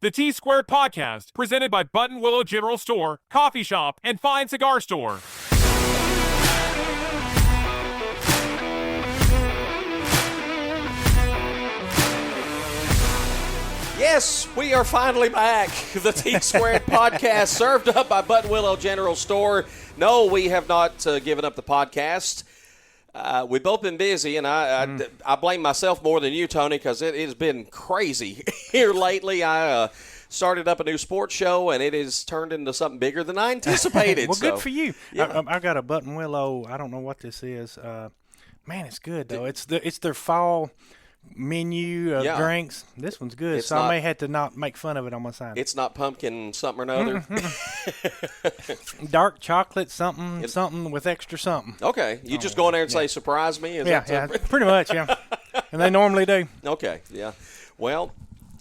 The T Squared Podcast, presented by Button Willow General Store, Coffee Shop, and Fine Cigar Store. Yes, we are finally back. The T Squared Podcast, served up by Button Willow General Store. No, we have not given up the podcast. We've both been busy, and I blame myself more than you, Tony, because it has been crazy here lately. I started up a new sports show, and it has turned into something bigger than I anticipated. Well, good for you. Yeah. I got a Button Willow. I don't know what this is. Man, it's good though. It's their fall menu of drinks. This one's good, so I may have to not make fun of it on my sign. It's not pumpkin something or another. Dark chocolate something with extra something. Okay, you just go in there and say, "Surprise me." Is that pretty much, yeah. And they normally do. Okay, yeah. Well,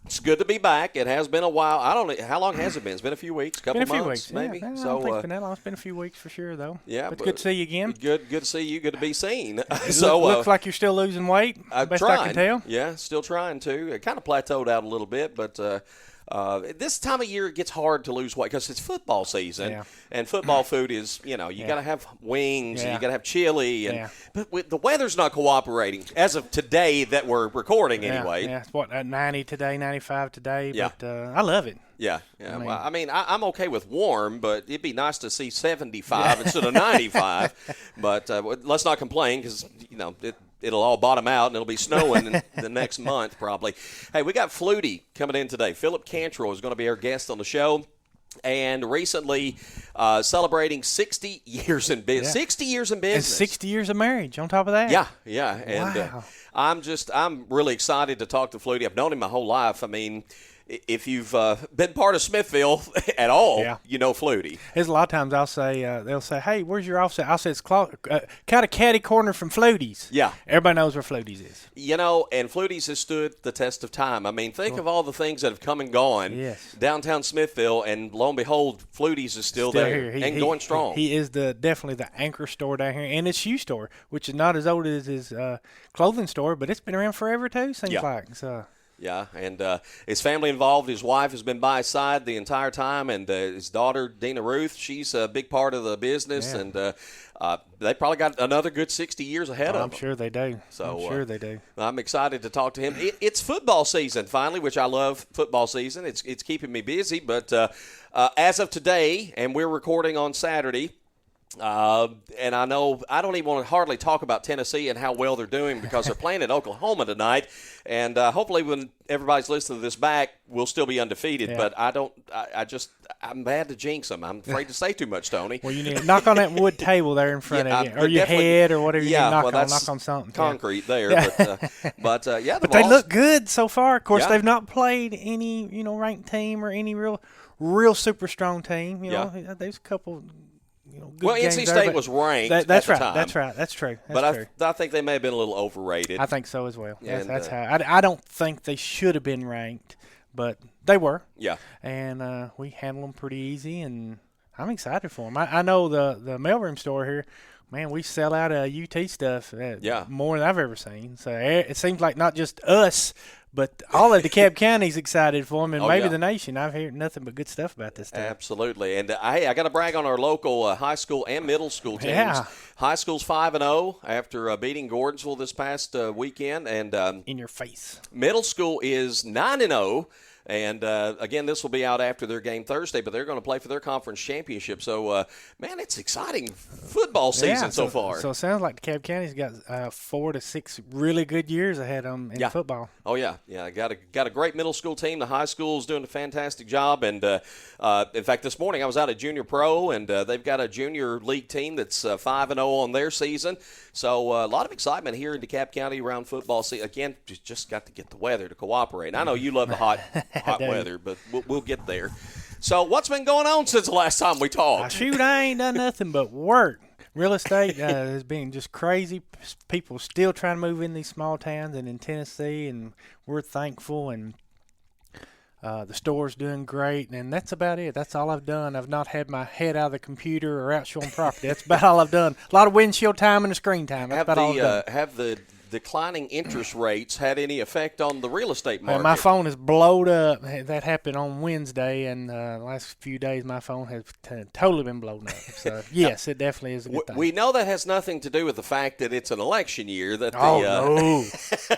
it's good to be back. It has been a while. I don't know how long has it been. It's been a few weeks, couple months, maybe. Yeah, so I don't think it's been that long. It's been a few weeks for sure, though. Yeah, but good to see you again. Good to see you. Good to be seen. Looks like you're still losing weight. Best I can tell. Yeah, still trying to. It kind of plateaued out a little bit, but this time of year it gets hard to lose weight because it's football season, and football food is, you got to have wings, and you got to have chili, but the weather's not cooperating as of today that we're recording anyway. Yeah, it's 90 today, 95 today, but I love it. Yeah. I mean, I'm okay with warm, but it'd be nice to see 75 instead of 95. But let's not complain because, it'll all bottom out and it'll be snowing in the next month probably. Hey, we got Fluty coming in today. Phillip Cantrell is going to be our guest on the show. And recently celebrating 60 years in business. 60 years in business. And 60 years of marriage on top of that. Yeah. And I'm really excited to talk to Fluty. I've known him my whole life. I mean, if you've been part of Smithville at all, you know Fluty. There's a lot of times I'll say, they'll say, "Hey, where's your office?" I'll say, "It's kind of catty corner from Fluty's." Yeah. Everybody knows where Fluty's is. And Fluty's has stood the test of time. I mean, think of all the things that have come and gone downtown Smithville, and lo and behold, Fluty's is still there and going strong. He is definitely the anchor store down here, and his shoe store, which is not as old as his clothing store, but it's been around forever too, seems like. So. Yeah, and his family involved. His wife has been by his side the entire time, and his daughter, Dina Ruth, she's a big part of the business, and they probably got another good 60 years ahead of them. I'm sure they do. I'm excited to talk to him. It's football season, finally, which I love football season. It's keeping me busy, but as of today, and we're recording on Saturday, and I know I don't even want to hardly talk about Tennessee and how well they're doing because they're playing at Oklahoma tonight. And hopefully when everybody's listening to this back, we'll still be undefeated. Yeah. But I'm bad to jinx them. I'm afraid to say too much, Tony. Well, you need to knock on that wood table there in front of you, or your head, or whatever you need to knock on something. Concrete there. But they look good so far. Of course, they've not played any, ranked team or any real super strong team. There's a couple. Well, NC State was ranked at the time. That's right. That's true. I think they may have been a little overrated. I think so as well. That's how. I don't think they should have been ranked, but they were. Yeah. And we handled them pretty easy, and I'm excited for them. I know the mailroom store here, man, we sell out UT stuff more than I've ever seen. So it seems like not just us, but all of DeKalb County is excited for them, and maybe the nation. I've heard nothing but good stuff about this stuff. Absolutely. And, hey, I got to brag on our local high school and middle school teams. Yeah. High school's 5-0 after beating Gordonsville this past weekend. And in your face. Middle school is 9-0. And, again, this will be out after their game Thursday, but they're going to play for their conference championship. So, man, it's exciting football season so far. So it sounds like DeKalb County's got 4 to 6 really good years ahead of them in football. Oh, yeah. Yeah, got a great middle school team. The high school is doing a fantastic job. And, in fact, this morning I was out at Junior Pro, and they've got a junior league team that's 5-0 on their season. So a lot of excitement here in DeKalb County around football season. Again, just got to get the weather to cooperate. I know you love the hot weather, but we'll get there. So what's been going on since the last time we talked? Shoot, I ain't done nothing but work. Real estate has been just crazy. People still trying to move in these small towns and in Tennessee, and we're thankful. And the store's doing great, and that's about it. That's all I've done. I've not had my head out of the computer or out showing property. That's about all I've done. A lot of windshield time and the screen time. That's about all I've done. Have the declining interest rates had any effect on the real estate market. My phone is blowed up. That happened on Wednesday, and the last few days my phone has totally been blown up. So, yes, it definitely is a good thing. We know that has nothing to do with the fact that it's an election year, that no.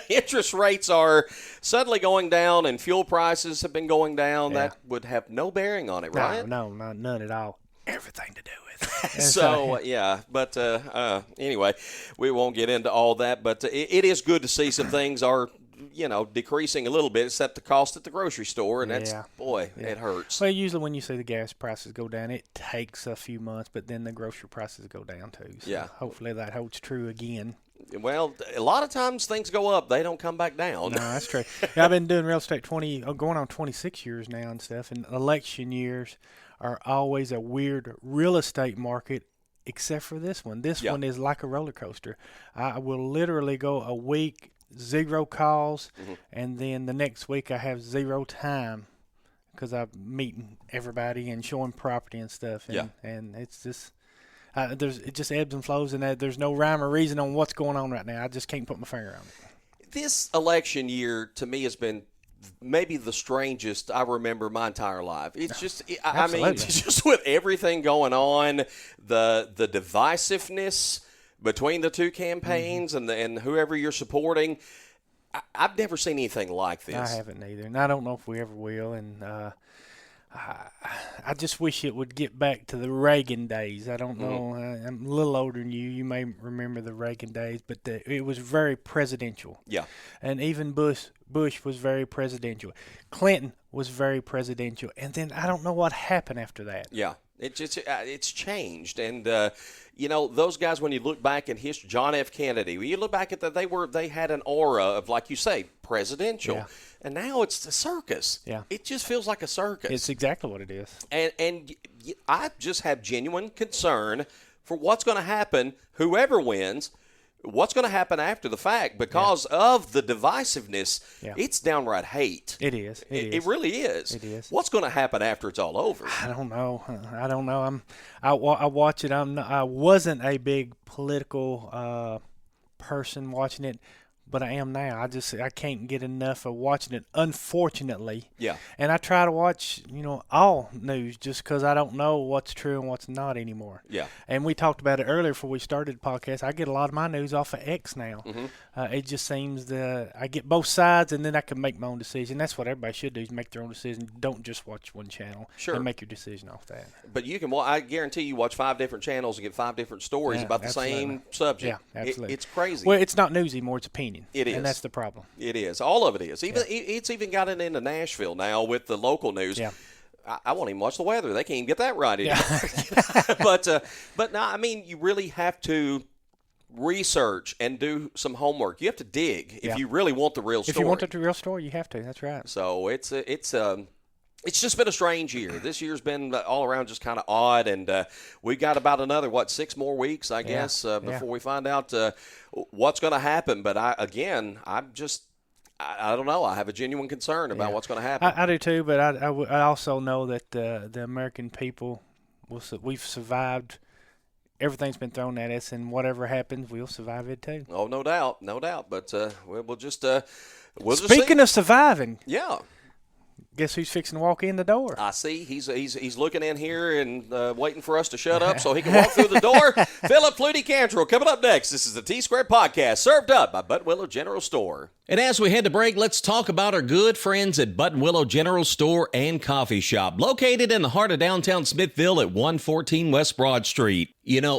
interest rates are suddenly going down and fuel prices have been going down. Yeah. That would have no bearing on it, right? No, none at all. Everything to do with it. So, yeah, but anyway, we won't get into all that, but it is good to see some things are, decreasing a little bit, except the cost at the grocery store, and that's, it hurts. Well, usually when you see the gas prices go down, it takes a few months, but then the grocery prices go down too. So hopefully that holds true again. Well, a lot of times things go up. They don't come back down. No, that's true. I've been doing real estate going on 26 years now and stuff, and election years are always a weird real estate market, except for this one. This one is like a roller coaster. I will literally go a week, 0 calls, and then the next week I have 0 time because I'm meeting everybody and showing property and stuff. And it's just it just ebbs and flows, and there's no rhyme or reason on what's going on right now. I just can't put my finger on it. This election year to me has been maybe the strangest I remember my entire life. It's just, I mean, just with everything going on, the divisiveness between the two campaigns and whoever you're supporting, I've never seen anything like this. I haven't either, and I don't know if we ever will. And I just wish it would get back to the Reagan days. I don't know. I'm a little older than you. You may remember the Reagan days, but it was very presidential. Yeah. And even Bush was very presidential. Clinton was very presidential. And then I don't know what happened after that. Yeah. It's changed. And, those guys, when you look back in history, John F. Kennedy, when you look back at that, they had an aura of, like you say, presidential. Yeah. And now it's a circus. Yeah. It just feels like a circus. It's exactly what it is. And I just have genuine concern for what's going to happen, whoever wins, what's going to happen after the fact because of the divisiveness. Yeah. It's downright hate. It is. It really is. It is. What's going to happen after it's all over? I don't know. I watch it. I wasn't a big political person watching it, but I am now. I can't get enough of watching it, unfortunately. Yeah. And I try to watch, all news just because I don't know what's true and what's not anymore. Yeah. And we talked about it earlier before we started the podcast. I get a lot of my news off of X now. Mm-hmm. It just seems that I get both sides, and then I can make my own decision. That's what everybody should do, is make their own decision. Don't just watch one channel. Sure. And make your decision off that. But you can. Well, I guarantee you watch 5 different channels and get 5 different stories about the same subject. Yeah, absolutely. It's crazy. Well, it's not news anymore. It's opinion. It is. And that's the problem. It is. All of it is. It's even gotten into Nashville now with the local news. Yeah. I won't even watch the weather. They can't even get that right anymore. Yeah. But no, I mean, you really have to research and do some homework. You have to dig if you really want the real story. If you want the real story, you have to. That's right. So it's just been a strange year. This year's been all around just kind of odd, and we got about another 6 more weeks, I guess, before we find out what's going to happen. But I don't know. I have a genuine concern about what's going to happen. I do too, but I also know that the American people we've survived. Everything's been thrown at us, and whatever happens, we'll survive it too. Oh, no doubt. But we'll just Speaking of surviving. Yeah. Guess who's fixing to walk in the door? I see. He's looking in here and waiting for us to shut up so he can walk through the door. Phillip, Fluty, Cantrell coming up next. This is the T-Squared Podcast, served up by Button Willow General Store. And as we head to break, let's talk about our good friends at Button Willow General Store and Coffee Shop, located in the heart of downtown Smithville at 114 West Broad Street.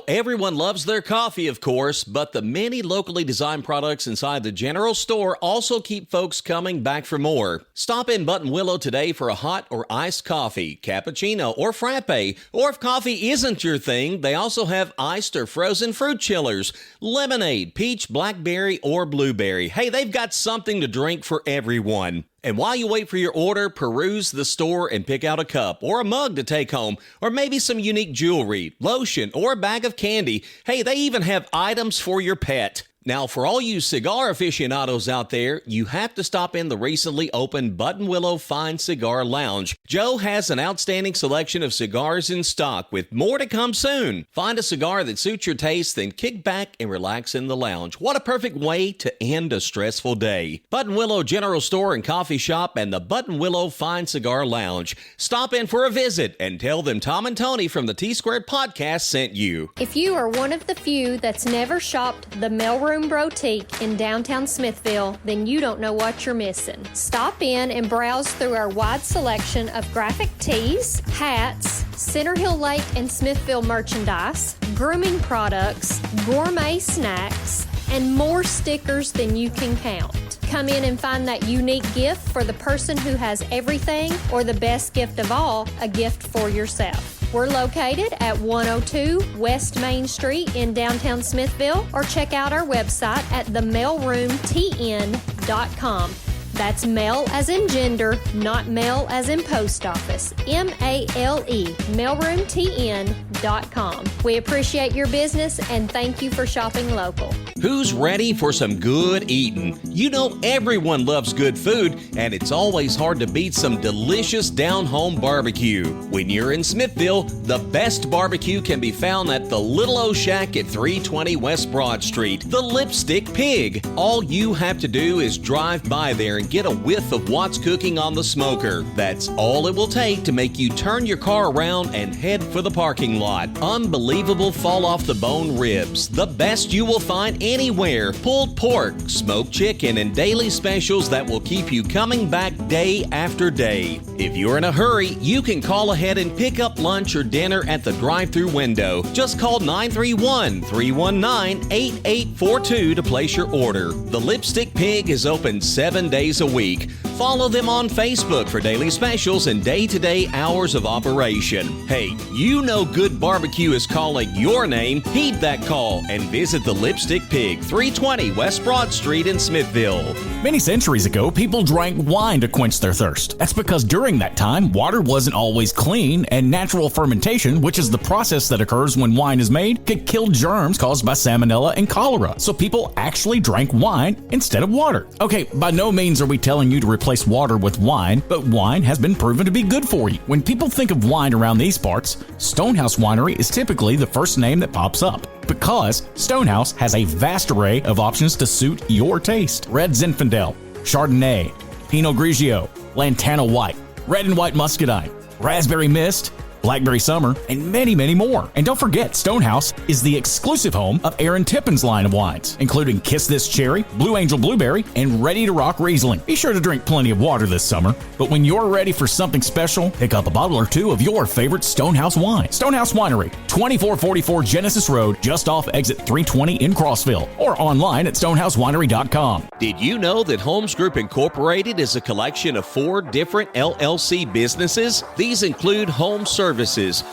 Everyone loves their coffee, of course, but the many locally designed products inside the General Store also keep folks coming back for more. Stop in Button Willow today for a hot or iced coffee, cappuccino, or frappe. Or if coffee isn't your thing, they also have iced or frozen fruit chillers, lemonade, peach, blackberry, or blueberry. Hey, they've got something to drink for everyone. And while you wait for your order, peruse the store and pick out a cup or a mug to take home, or maybe some unique jewelry, lotion, or a bag of candy. Hey, they even have items for your pet. Now, for all you cigar aficionados out there, you have to stop in the recently opened Button Willow Fine Cigar Lounge. Joe has an outstanding selection of cigars in stock, with more to come soon. Find a cigar that suits your taste, then kick back and relax in the lounge. What a perfect way to end a stressful day. Button Willow General Store and Coffee Shop and the Button Willow Fine Cigar Lounge. Stop in for a visit and tell them Tom and Tony from the T-Squared Podcast sent you. If you are one of the few that's never shopped the Mailroom Boutique in downtown Smithville, then you don't know what you're missing. Stop in and browse through our wide selection of graphic tees, hats, Center Hill Lake and Smithville merchandise, grooming products, gourmet snacks, and more stickers than you can count. Come in and find that unique gift for the person who has everything, or the best gift of all, a gift for yourself. We're located at 102 West Main Street in downtown Smithville, or check out our website at themailroomtn.com. That's mail as in gender, not mail as in post office. M-A-L-E, mailroomtn.com. We appreciate your business and thank you for shopping local. Who's ready for some good eating? You know everyone loves good food, and it's always hard to beat some delicious down-home barbecue. When you're in Smithville, the best barbecue can be found at the Little O Shack at 320 West Broad Street, the Lipstick Pig. All you have to do is drive by there and get a whiff of what's cooking on the smoker. That's all it will take to make you turn your car around and head for the parking lot. Unbelievable fall-off-the-bone ribs, the best you will find anywhere. Pulled pork, smoked chicken, and daily specials that will keep you coming back day after day. If you're in a hurry, you can call ahead and pick up lunch or dinner at the drive-thru window. Just call 931-319-8842 to place your order. The Lipstick Pig is open 7 days a week. Follow them on Facebook for daily specials and day-to-day hours of operation. Hey, you know good barbecue is calling your name. Heed that call and visit the Lipstick Pig, 320 West Broad Street in Smithville. Many centuries ago, people drank wine to quench their thirst. That's because during that time, water wasn't always clean, and natural fermentation, which is the process that occurs when wine is made, could kill germs caused by salmonella and cholera. So people actually drank wine instead of water. Okay, by no means are we telling you to replace water with wine, but wine has been proven to be good for you. When people think of wine around these parts, Stonehouse Winery is typically the first name that pops up, because Stonehouse has a vast array of options to suit your taste. Red Zinfandel, Chardonnay, Pinot Grigio, Lantana White, Red and White Muscadine, Raspberry Mist, Blackberry Summer, and many, many more. And don't forget, Stonehouse is the exclusive home of Aaron Tippin's line of wines, including Kiss This Cherry, Blue Angel Blueberry, and Ready to Rock Riesling. Be sure to drink plenty of water this summer, but when you're ready for something special, pick up a bottle or two of your favorite Stonehouse wine. Stonehouse Winery, 2444 Genesis Road, just off exit 320 in Crossville, or online at stonehousewinery.com. Did you know that Holmes Group Incorporated is a collection of 4 different LLC businesses? These include Home Services,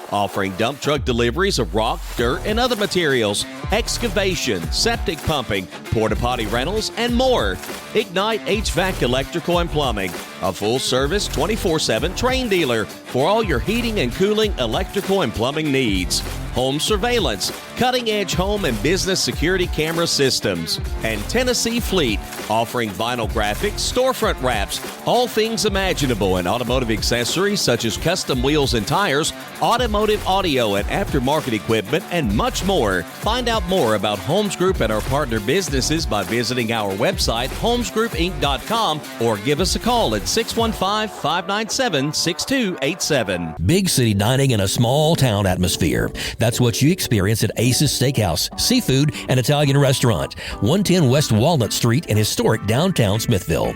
offering dump truck deliveries of rock, dirt, and other materials, excavation, septic pumping, porta potty rentals, and more. Ignite HVAC Electrical and Plumbing, a full-service 24/7 train dealer for all your heating and cooling, electrical, and plumbing needs. Home Surveillance, cutting-edge home and business security camera systems. And Tennessee Fleet, offering vinyl graphics, storefront wraps, all things imaginable in automotive accessories such as custom wheels and tires, automotive audio and aftermarket equipment, and much more. Find out more about Holmes Group and our partner businesses by visiting our website, holmesgroupinc.com, or give us a call at 615-597-6287. Big city dining in a small town atmosphere. That's what you experience at Ace's Steakhouse, Seafood, and Italian Restaurant, 110 West Walnut Street in historic downtown Smithville.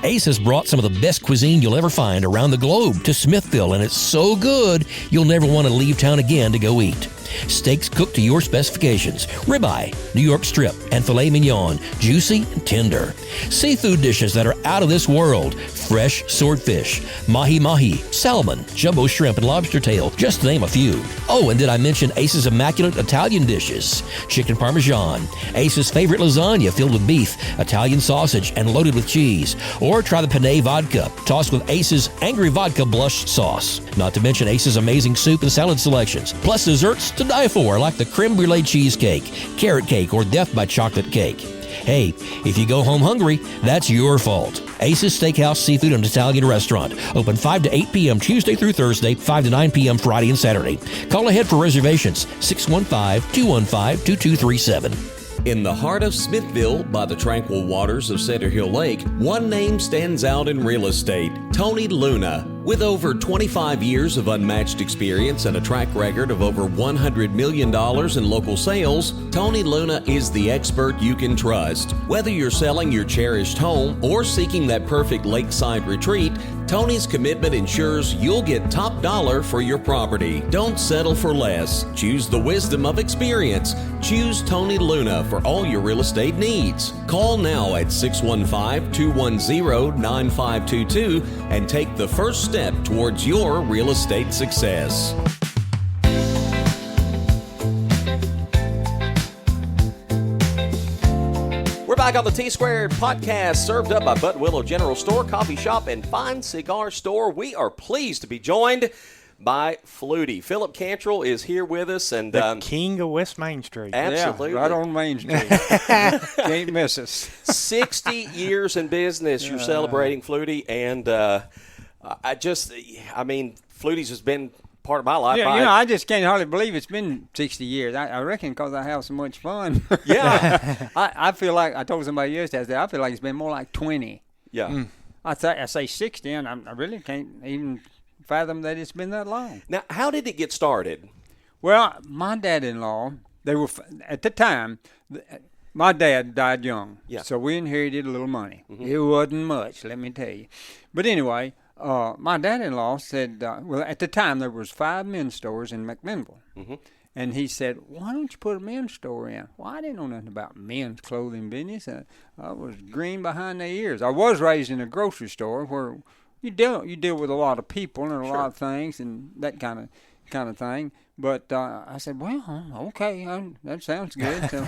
Ace has brought some of the best cuisine you'll ever find around the globe to Smithville, and it's so good you'll never want to leave town again to go eat. Steaks cooked to your specifications, ribeye, New York strip, and filet mignon, juicy and tender. Seafood dishes that are out of this world, fresh swordfish, mahi-mahi, salmon, jumbo shrimp, and lobster tail, just to name a few. Oh, and did I mention Ace's immaculate Italian dishes? Chicken parmesan, Ace's favorite lasagna filled with beef, Italian sausage, and loaded with cheese. Or try the penne vodka, tossed with Ace's Angry Vodka Blush sauce. Not to mention Ace's amazing soup and salad selections, plus desserts to die for, like the creme brulee cheesecake, carrot cake, or death by chocolate cake. Hey, if you go home hungry, that's your fault. Ace's Steakhouse, Seafood, and Italian Restaurant. Open 5 to 8 p.m. Tuesday through Thursday, 5 to 9 p.m. Friday and Saturday. Call ahead for reservations, 615-215-2237. In the heart of Smithville, by the tranquil waters of Center Hill Lake, one name stands out in real estate, Tony Luna. With over 25 years of unmatched experience and a track record of over $100 million in local sales, Tony Luna is the expert you can trust. Whether you're selling your cherished home or seeking that perfect lakeside retreat, Tony's commitment ensures you'll get top dollar for your property. Don't settle for less. Choose the wisdom of experience. Choose Tony Luna for all your real estate needs. Call now at 615-210-9522 and take the first step towards your real estate success. We're back on the T-Squared podcast, served up by Button Willow General Store, Coffee Shop, and Fine Cigar Store. We are pleased to be joined by Fluty. Phillip Cantrell is here with us. And the king of West Main Street. Absolutely. Yeah, right on Main Street. Can't miss us. 60 years in business you're celebrating, Fluty. And Fluty's has been part of my life. Yeah, I just can't hardly believe it's been 60 years. I reckon because I have so much fun. Yeah. I feel like, I told somebody yesterday, I feel like it's been more like 20. Yeah. I say 60, and I really can't even fathom that it's been that long. Now, how did it get started? Well, my dad-in-law, they were at the time. My dad died young, so we inherited a little money. Mm-hmm. It wasn't much, let me tell you. But anyway, my dad-in-law said, well, at the time there was 5 men's stores in McMinnville. Mm-hmm. And he said, why don't you put a men's store in? Well, I didn't know nothing about men's clothing business. I was green behind the ears. I was raised in a grocery store where you deal with a lot of people and a lot of things and that kind of thing. But I said, well, okay, that sounds good. So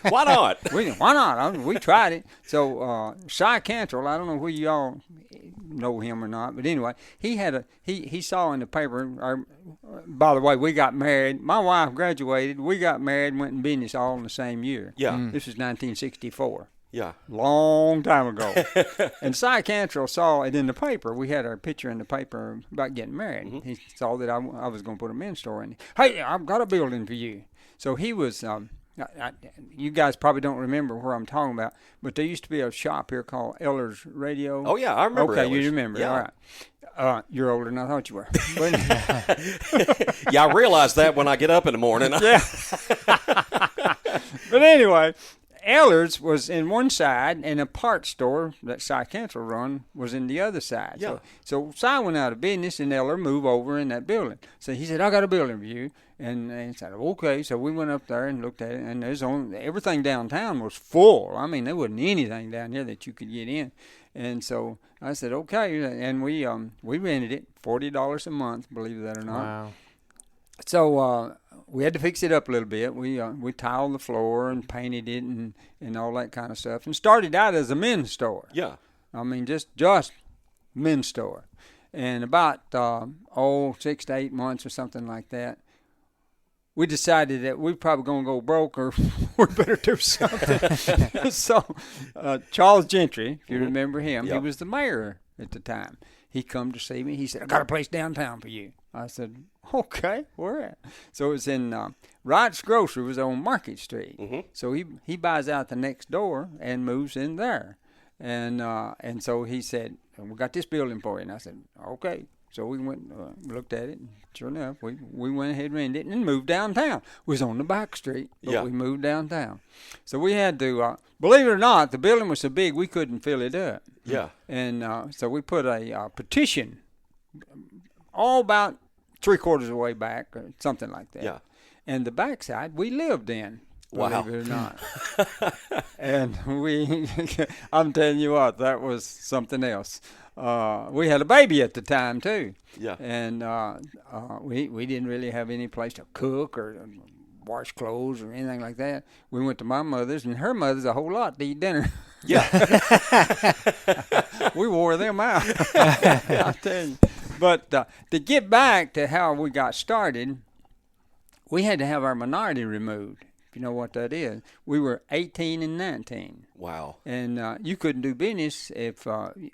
why not? Why not? We tried it. So Cy Cantrell, I don't know whether y'all know him or not, but anyway, he saw in the paper. By the way, we got married. My wife graduated. We got married and went in business all in the same year. Yeah. This was 1964. Yeah. Long time ago. And Cy Cantrell saw it in the paper. We had our picture in the paper about getting married. Mm-hmm. He saw that I was going to put a men's store in. Hey, I've got a building for you. So he was, you guys probably don't remember where I'm talking about, but there used to be a shop here called Eller's Radio. Oh, yeah, I remember Okay, Eller's. You remember. Yeah. All right. You're older than I thought you were. Yeah, I realize that when I get up in the morning. Yeah. But anyway, Eller's was in one side, and a parts store that Cy Cantrell run was in the other side. Yeah. So Cy went out of business, and Eller moved over in that building. So he said, I got a building for you. And he said, okay. So we went up there and looked at it, and everything downtown was full. I mean, there wasn't anything down here that you could get in. And so I said, okay. And we rented it, $40 a month, believe that or not. Wow. So we had to fix it up a little bit. We tiled the floor and painted it and all that kind of stuff. And started out as a men's store. Yeah. I mean, just men's store. And about 6 to 8 months or something like that, we decided that we're probably going to go broke or we better do something. So Charles Gentry, if you remember him, he was the mayor at the time. He come to see me. He said, I got a place downtown for you. I said, okay, where at? So it was in Wright's Grocery was on Market Street. Mm-hmm. So he buys out the next door and moves in there. And so he said, we got this building for you. And I said, okay. So we went, looked at it, and sure enough, we went ahead and rented it and moved downtown. We was on the back street, but we moved downtown. So we had to, believe it or not, the building was so big we couldn't fill it up. Yeah. And so we put a petition all about 3/4 of the way back or something like that. Yeah. And the backside we lived in. Wow. Believe it or not. And I'm telling you what, that was something else. We had a baby at the time too. Yeah. And we didn't really have any place to cook or wash clothes or anything like that. We went to my mother's, and her mother's a whole lot to eat dinner. Yeah. We wore them out. I tell you. But to get back to how we got started, we had to have our minority removed. If you know what that is. We were 18 and 19. Wow. And you couldn't do business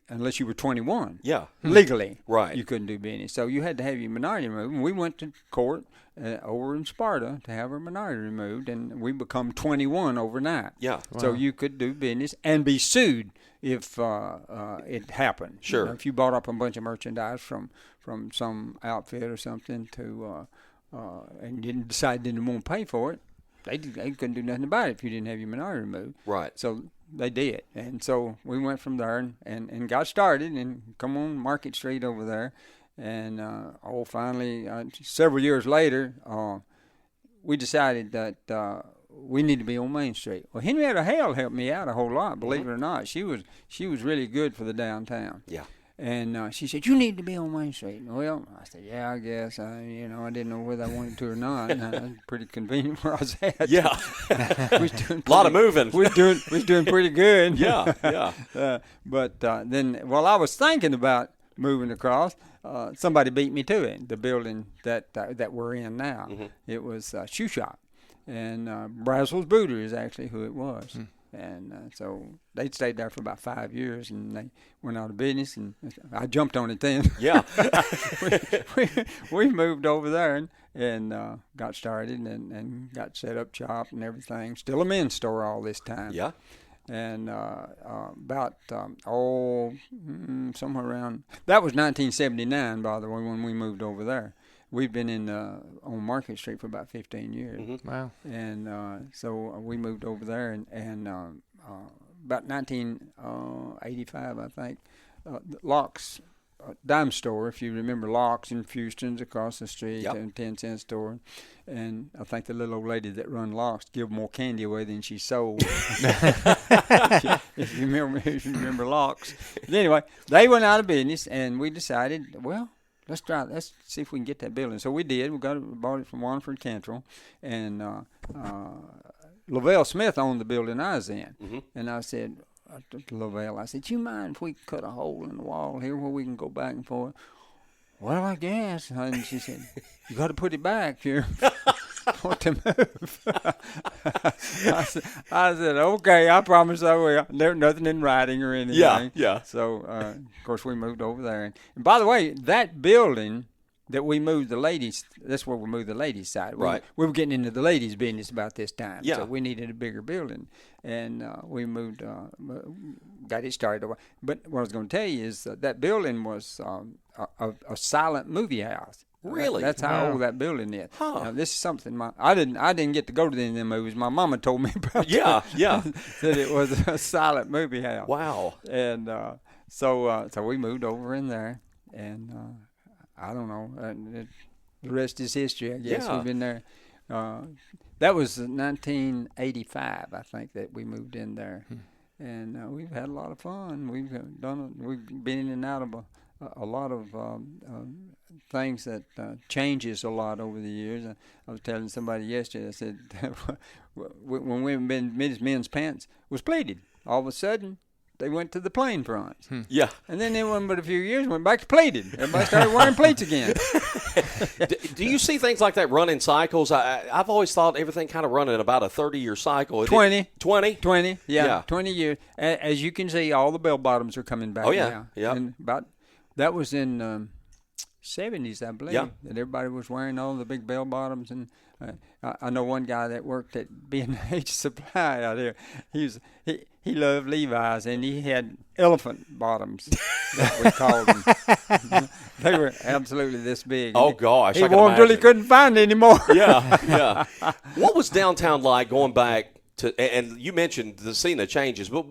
unless you were 21. Yeah. Legally. Right. You couldn't do business. So you had to have your minority removed. And we went to court over in Sparta to have our minority removed, and we become 21 overnight. Yeah. So you could do business and be sued if it happened. Sure. You know, if you bought up a bunch of merchandise from some outfit or something and didn't want to pay for it, they couldn't do nothing about it if you didn't have your minority removed. Right. So they did. And so we went from there and got started and come on Market Street over there. And finally, several years later, we decided that we need to be on Main Street. Well, Henrietta Hale helped me out a whole lot, believe it or not. She was really good for the downtown. Yeah. And she said, you need to be on Main Street. Well, I said, yeah, I guess. I didn't know whether I wanted to or not. And it was pretty convenient where I was at. Yeah. A lot of moving. We was doing pretty good. Yeah, yeah. But then while I was thinking about moving across, somebody beat me to it, the building that we're in now. Mm-hmm. It was a shoe shop. And Brazel's Booter is actually who it was. And so they'd stayed there for about 5 years, and they went out of business, and I jumped on it then. Yeah. we moved over there and got started and got set up shop and everything. Still a men's store all this time. Yeah. And about, somewhere around, that was 1979, by the way, when we moved over there. We've been on Market Street for about 15 years. Mm-hmm. Wow. And so we moved over there, and about 1985, I think, Locke's dime store, if you remember Locke's in Houston's across the street, yep. And 10-cent store. And I think the little old lady that run Locke's give more candy away than she sold. if you remember Locke's. But anyway, they went out of business, and we decided, well, let's see if we can get that building. So we did. We bought it from Wanford Cantrell, and Lavelle Smith owned the building I was in. Mm-hmm. And I said to Lavelle, I said, "Do you mind if we cut a hole in the wall here where we can go back and forth?" "Well, I guess." And she said, "You got to put it back here." Want to move? I said, "Okay, I promise I will." There's nothing in writing or anything. Yeah, yeah. So, of course, we moved over there. And by the way, that building that we moved the ladies, that's where we moved the ladies' side. Right. We were getting into the ladies' business about this time. Yeah. So we needed a bigger building. And we moved, got it started. But what I was going to tell you is that building was a silent movie house. Really? That's how old that building is. Huh. Now, this is something I didn't get to go to any of them movies. My mama told me about. Yeah, that, yeah. that it was a silent movie house. Wow. And so we moved over in there, and I don't know. The rest is history, I guess. Yeah. We've been there. That was 1985, I think, that we moved in there, and we've had a lot of fun. We've been in and out of a lot of things that changes a lot over the years. I was telling somebody yesterday, I said, when men's pants was pleated, all of a sudden they went to the plain fronts. Yeah. And then it wasn't but a few years, went back to pleated. Everybody started wearing pleats again. Do you see things like that run in cycles? I've always thought everything kind of run in about a 30-year cycle. 20. 20? 20, yeah. 20 years. As you can see, all the bell bottoms are coming back now. Yeah. And that was in 70s, I believe, yeah. that everybody was wearing all the big bell bottoms. And I know one guy that worked at B&H Supply out here. He loved Levi's, and he had elephant bottoms, that we called them. They were absolutely this big. Oh, gosh. He wore them until he couldn't find it anymore. Yeah. What was downtown like going back to, and you mentioned the scene of changes, but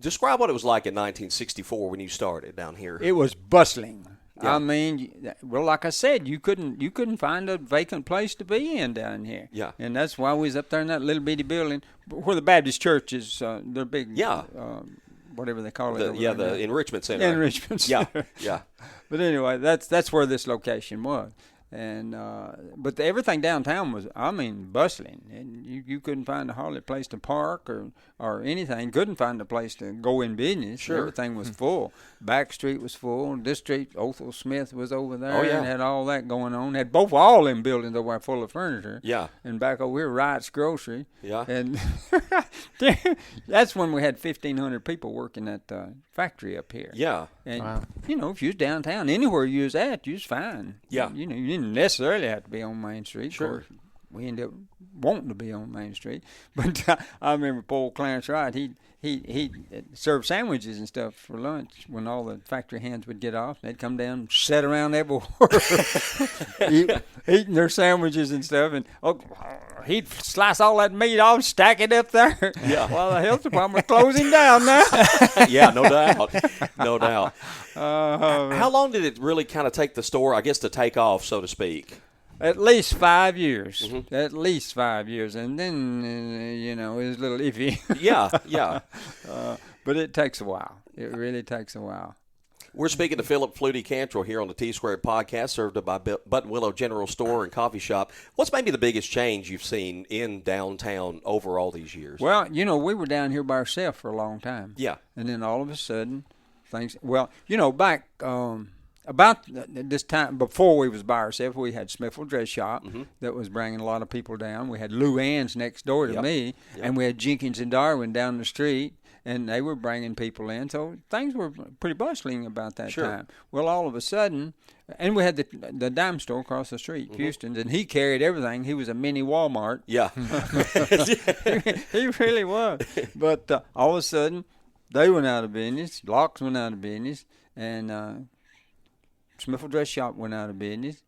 describe what it was like in 1964 when you started down here. It was bustling. Yeah. I mean, well, like I said, you couldn't find a vacant place to be in down here. Yeah. And that's why we was up there in that little bitty building where the Baptist church is, their big, whatever they call it. The Enrichment Center. Enrichment Center. Yeah. But anyway, that's where this location was. And but everything downtown was, bustling, and you couldn't find hardly a place to park or anything. Couldn't find a place to go in business. Sure. Everything was full. Back street was full. This street, Othel Smith was over there. Oh, yeah. And had all that going on. Had all them buildings over there full of furniture. Yeah. And back over here, Wright's Grocery. Yeah. And that's when we had 1,500 people working at the factory up here. Yeah. And, Wow. if you was downtown, anywhere you was at, you was fine. Yeah. You didn't necessarily have to be on Main Street. Sure. Of course, we ended up wanting to be on Main Street. But I remember poor Clarence Wright, he served sandwiches and stuff for lunch when all the factory hands would get off. They'd come down and sit around everywhere eating their sandwiches and stuff. And he'd slice all that meat off, stack it up there. Yeah. Well, the health department was closing down now. Yeah, no doubt. No doubt. How long did it really kind of take the store, I guess, to take off, so to speak? At least 5 years. Mm-hmm. At least 5 years. And then, it was a little iffy. Yeah. But it takes a while. It really takes a while. We're speaking to Phillip Fluty Cantrell here on the T-Squared podcast, served by Button Willow General Store and Coffee Shop. What's maybe the biggest change you've seen in downtown over all these years? Well, we were down here by ourselves for a long time. Yeah. And then all of a sudden, back about this time, before we was by ourselves, we had Smithville Dress Shop that was bringing a lot of people down. We had Lou Ann's next door to me, and we had Jenkins and Darwin down the street, and they were bringing people in. So things were pretty bustling about that time. Well, all of a sudden, and we had the dime store across the street, Houston's, and he carried everything. He was a mini Walmart. Yeah. He really was. But all of a sudden, they went out of business. Locks went out of business, and Smithville Dress Shop went out of business.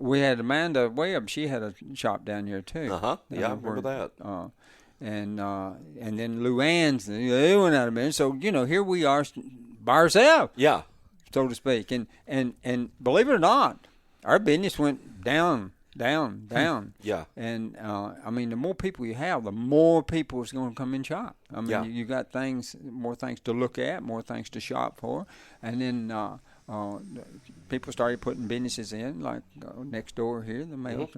We had Amanda Webb. She had a shop down here too. Yeah, I remember that. And then Lou Ann's, they went out of business. So here we are by ourselves. Yeah. So to speak. And believe it or not, our business went down. Yeah. And the more people you have, the more people is going to come in shop. You got more things to look at, more things to shop for, and then people started putting businesses in, like next door here, the mail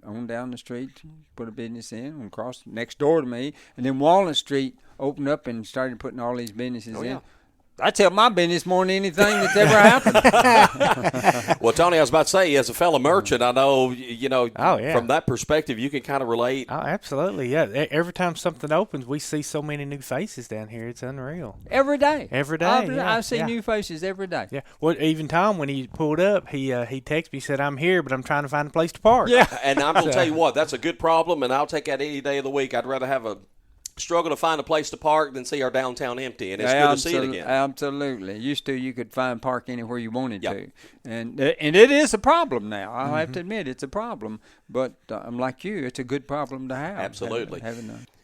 on down the street, put a business in, across next door to me, and then Walnut Street opened up and started putting all these businesses in. That's helped my business more than anything that's ever happened. Well, Tony, I was about to say, as a fellow merchant, I know, from that perspective, you can kind of relate. Oh, absolutely, yeah. Every time something opens, we see so many new faces down here. It's unreal. Every day. I see new faces every day. Yeah. Well, even Tom, when he pulled up, he texted me, said, "I'm here, but I'm trying to find a place to park." Yeah. And I'm going to tell you what, that's a good problem, and I'll take that any day of the week. I'd rather have a struggle to find a place to park than see our downtown empty, and it's good to see it again. Absolutely. Used to, you could find park anywhere you wanted to, and it is a problem now. I have to admit, it's a problem. But I'm like you, it's a good problem to have. Absolutely.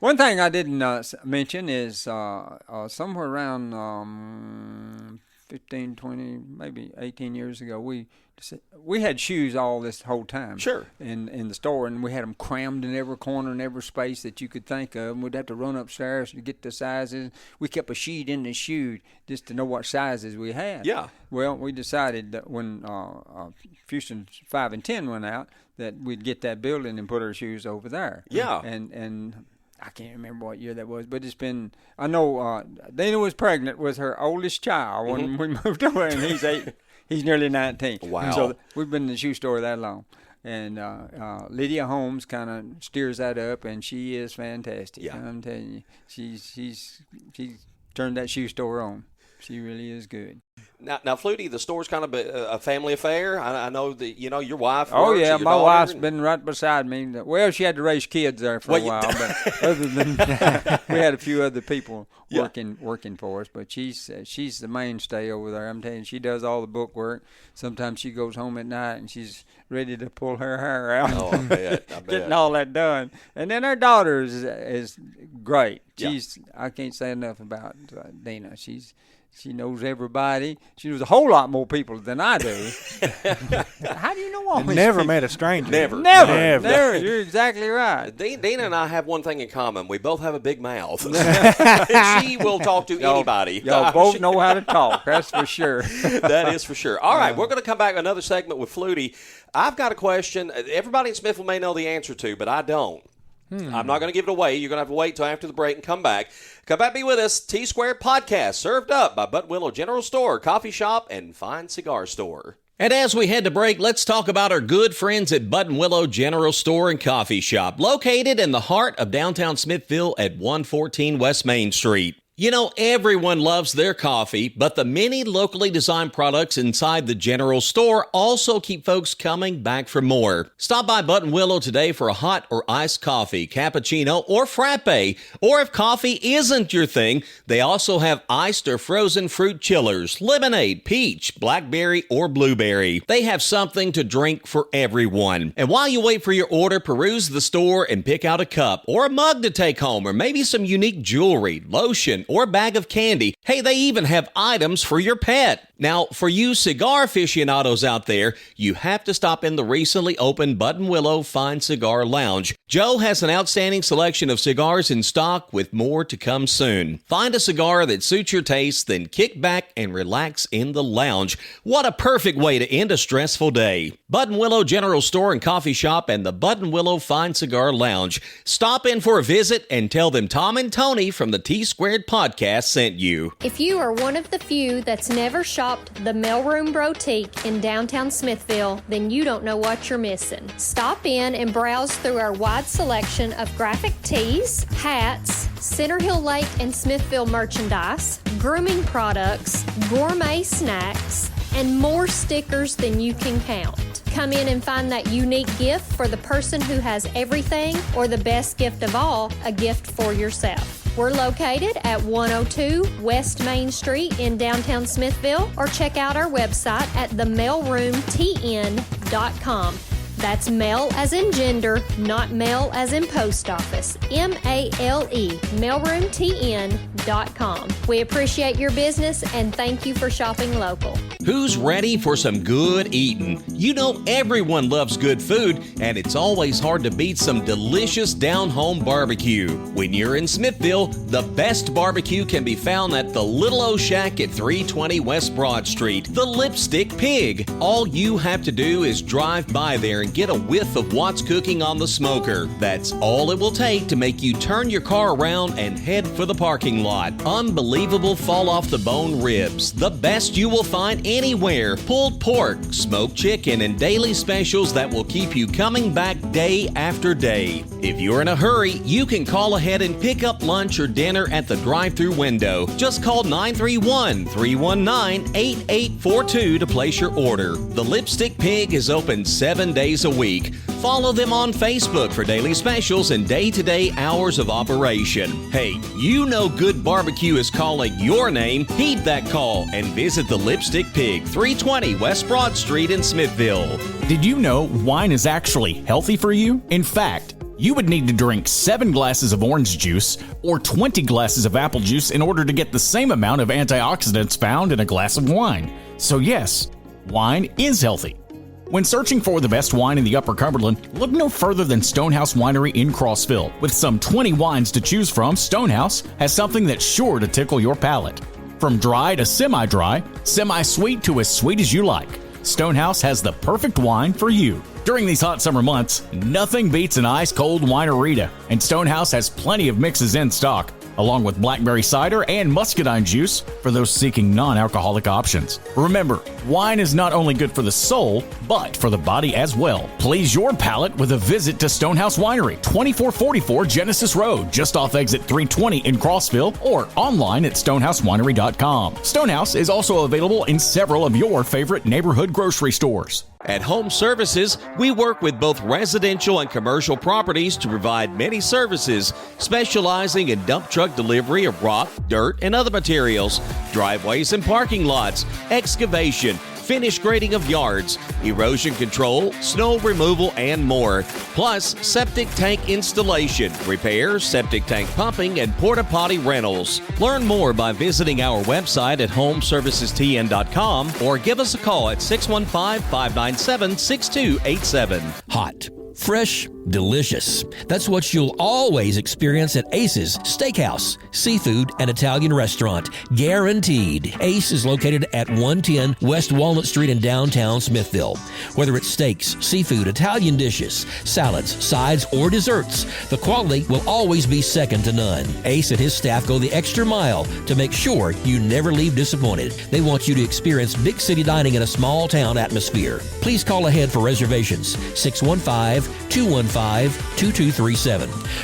One thing I didn't mention is somewhere around 15, 20, maybe 18 years ago, we had shoes all this whole time. Sure. In the store, and we had them crammed in every corner and every space that you could think of. And we'd have to run upstairs to get the sizes. We kept a sheet in the shoe just to know what sizes we had. Yeah. Well, we decided that when Fusion 5 and 10 went out, that we'd get that building and put our shoes over there. Yeah. And I can't remember what year that was, but it's been, I know Dana was pregnant with her oldest child when we moved over, and he's 8. He's nearly 19. Wow. So we've been in the shoe store that long. And Lydia Holmes kind of steers that up, and she is fantastic. Yeah. I'm telling you, she's turned that shoe store on. She really is good. Now, Fluty, the store's kind of a family affair. I know that, your wife Oh, works, yeah, your my daughter, wife's been right beside me. Well, she had to raise kids there for a while, but other than that, we had a few other people working for us. But she's the mainstay over there. I'm telling you, she does all the book work. Sometimes she goes home at night and she's ready to pull her hair out. Oh, I bet. Getting all that done. And then her daughter is great. I can't say enough about Dina. She knows everybody, Saturday. She knows a whole lot more people than I do. How do you know all these Never people? met a stranger. Never. You're exactly right. Dina and I have one thing in common. We both have a big mouth. She will talk to anybody. Y'all both know how to talk. That's for sure. That is for sure. All right, we're going to come back with another segment with Fluty. I've got a question everybody in Smithville may know the answer to, but I don't. I'm not going to give it away. You're going to have to wait until after the break and come back. Come back, be with us. T-Squared Podcast, served up by Button Willow General Store, Coffee Shop, and Fine Cigar Store. And as we head to break, let's talk about our good friends at Button Willow General Store and Coffee Shop, located in the heart of downtown Smithville at 114 West Main Street. You know, everyone loves their coffee, but the many locally designed products inside the general store also keep folks coming back for more. Stop by Button Willow today for a hot or iced coffee, cappuccino, or frappe. Or if coffee isn't your thing, they also have iced or frozen fruit chillers, lemonade, peach, blackberry, or blueberry. They have something to drink for everyone. And while you wait for your order, peruse the store and pick out a cup or a mug to take home, or maybe some unique jewelry, lotion, or a bag of candy. Hey, they even have items for your pet. Now, for you cigar aficionados out there, you have to stop in the recently opened Button Willow Fine Cigar Lounge. Joe has an outstanding selection of cigars in stock with more to come soon. Find a cigar that suits your taste, then kick back and relax in the lounge. What a perfect way to end a stressful day. Button Willow General Store and Coffee Shop and the Button Willow Fine Cigar Lounge. Stop in for a visit and tell them Tom and Tony from the T-Squared Podcast sent you. If you are one of the few that's never shopped the Mailroom Boutique in downtown Smithville, then you don't know what you're missing. Stop in and browse through our wide selection of graphic tees, hats, Center Hill Lake and Smithville merchandise, grooming products, gourmet snacks, and more stickers than you can count. Come in and find that unique gift for the person who has everything, or the best gift of all, a gift for yourself. We're located at 102 West Main Street in downtown Smithville, or check out our website at themailroomtn.com. That's mail as in gender, not mail as in post office. M-A-L-E, mailroomtn.com. We appreciate your business and thank you for shopping local. Who's ready for some good eating? You know everyone loves good food, and it's always hard to beat some delicious down-home barbecue. When you're in Smithville, the best barbecue can be found at the Little O Shack at 320 West Broad Street, the Lipstick Pig. All you have to do is drive by there and get a whiff of what's cooking on the smoker. That's all it will take to make you turn your car around and head for the parking lot. Unbelievable fall-off-the-bone ribs, the best you will find anywhere, pulled pork, smoked chicken, and daily specials that will keep you coming back day after day. If you're in a hurry, you can call ahead and pick up lunch or dinner at the drive-thru window. Just call 931-319-8842 to place your order. The Lipstick Pig is open 7 days a week. Follow them on Facebook for daily specials and day-to-day hours of operation. Hey, you know good barbecue is calling your name. Heed that call and visit the Lipstick Pig, 320 West Broad Street in Smithville. Did you know wine is actually healthy for you? In fact, you would need to drink 7 glasses of orange juice or 20 glasses of apple juice in order to get the same amount of antioxidants found in a glass of wine. So yes, wine is healthy. When searching for the best wine in the Upper Cumberland, look no further than Stonehouse Winery in Crossville. With some 20 wines to choose from, Stonehouse has something that's sure to tickle your palate. From dry to semi-dry, semi-sweet to as sweet as you like, Stonehouse has the perfect wine for you. During these hot summer months, nothing beats an ice-cold winerita, and Stonehouse has plenty of mixes in stock, along with blackberry cider and muscadine juice for those seeking non-alcoholic options. Remember, wine is not only good for the soul, but for the body as well. Please your palate with a visit to Stonehouse Winery, 2444 Genesis Road, just off exit 320 in Crossville, or online at stonehousewinery.com. Stonehouse is also available in several of your favorite neighborhood grocery stores. At Home Services, we work with both residential and commercial properties to provide many services, specializing in dump truck delivery of rock, dirt, and other materials, driveways and parking lots, excavation, finish grading of yards, erosion control, snow removal, and more. Plus, septic tank installation, repairs, septic tank pumping, and porta potty rentals. Learn more by visiting our website at homeservicestn.com or give us a call at 615-597-6287. Hot, fresh, delicious. That's what you'll always experience at Ace's Steakhouse, Seafood, and Italian Restaurant. Guaranteed. Ace is located at 110 West Walnut Street in downtown Smithville. Whether it's steaks, seafood, Italian dishes, salads, sides, or desserts, the quality will always be second to none. Ace and his staff go the extra mile to make sure you never leave disappointed. They want you to experience big city dining in a small town atmosphere. Please call ahead for reservations. 615-215-2237.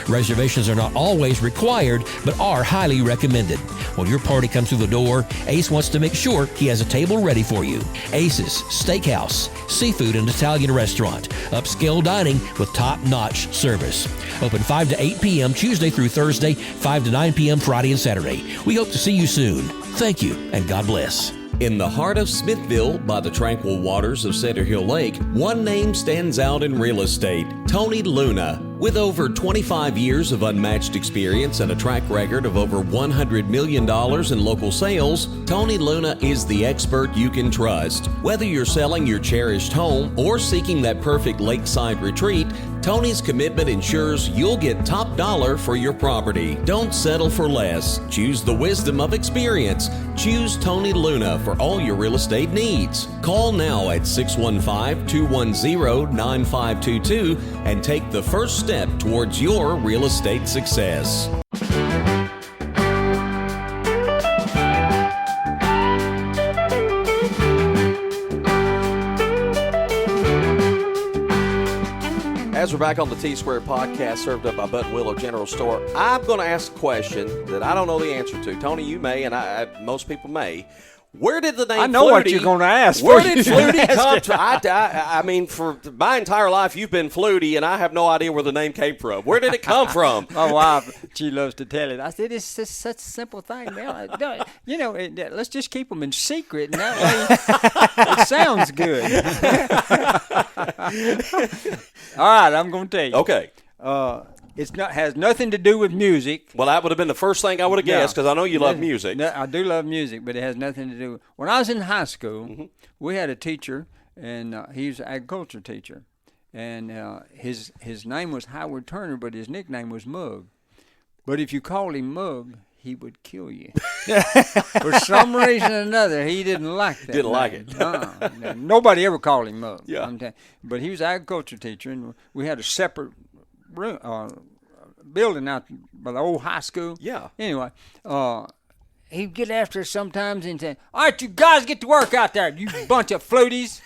Reservations are not always required, but are highly recommended. When your party comes through the door, Ace wants to make sure he has a table ready for you. Ace's Steakhouse, Seafood, and Italian Restaurant. Upscale dining with top-notch service. Open 5 to 8 p.m. Tuesday through Thursday, 5 to 9 p.m. Friday and Saturday. We hope to see you soon. Thank you, and God bless. In the heart of Smithville, by the tranquil waters of Cedar Hill Lake, one name stands out in real estate: Tony Luna. With over 25 years of unmatched experience and a track record of over $100 million in local sales, Tony Luna is the expert you can trust. Whether you're selling your cherished home or seeking that perfect lakeside retreat, Tony's commitment ensures you'll get top dollar for your property. Don't settle for less. Choose the wisdom of experience. Choose Tony Luna for all your real estate needs. Call now at 615-210-9522 and take the first step towards your real estate success. As we're back on the T-Squared podcast, served up by Button Willow General Store, I'm going to ask a question that I don't know the answer to. Tony, you may, and most people may. Where did the name I know Fluty, what you're going to ask. Where did Fluty come from? I mean, for my entire life, you've been Fluty, and I have no idea where the name came from. Where did it come from? My wife, she loves to tell it. I said, it's just such a simple thing, man. You know, let's just keep them in secret, and that way it sounds good. All right, I'm going to tell you. Okay. Has nothing to do with music. Well, that would have been the first thing I would have guessed, because I know you love music. No, I do love music, but it has nothing to do. When I was in high school, we had a teacher, and he was an agriculture teacher, and his name was Howard Turner, but his nickname was Mug. But if you called him Mug, he would kill you. For some reason or another, he didn't like that. Didn't like it. Nobody ever called him Mug. Yeah. But he was an agriculture teacher, and we had a separate room, building out by the old high school. Yeah. Anyway, he'd get after us sometimes and say, "All right, you guys get to work out there, you bunch of fluties."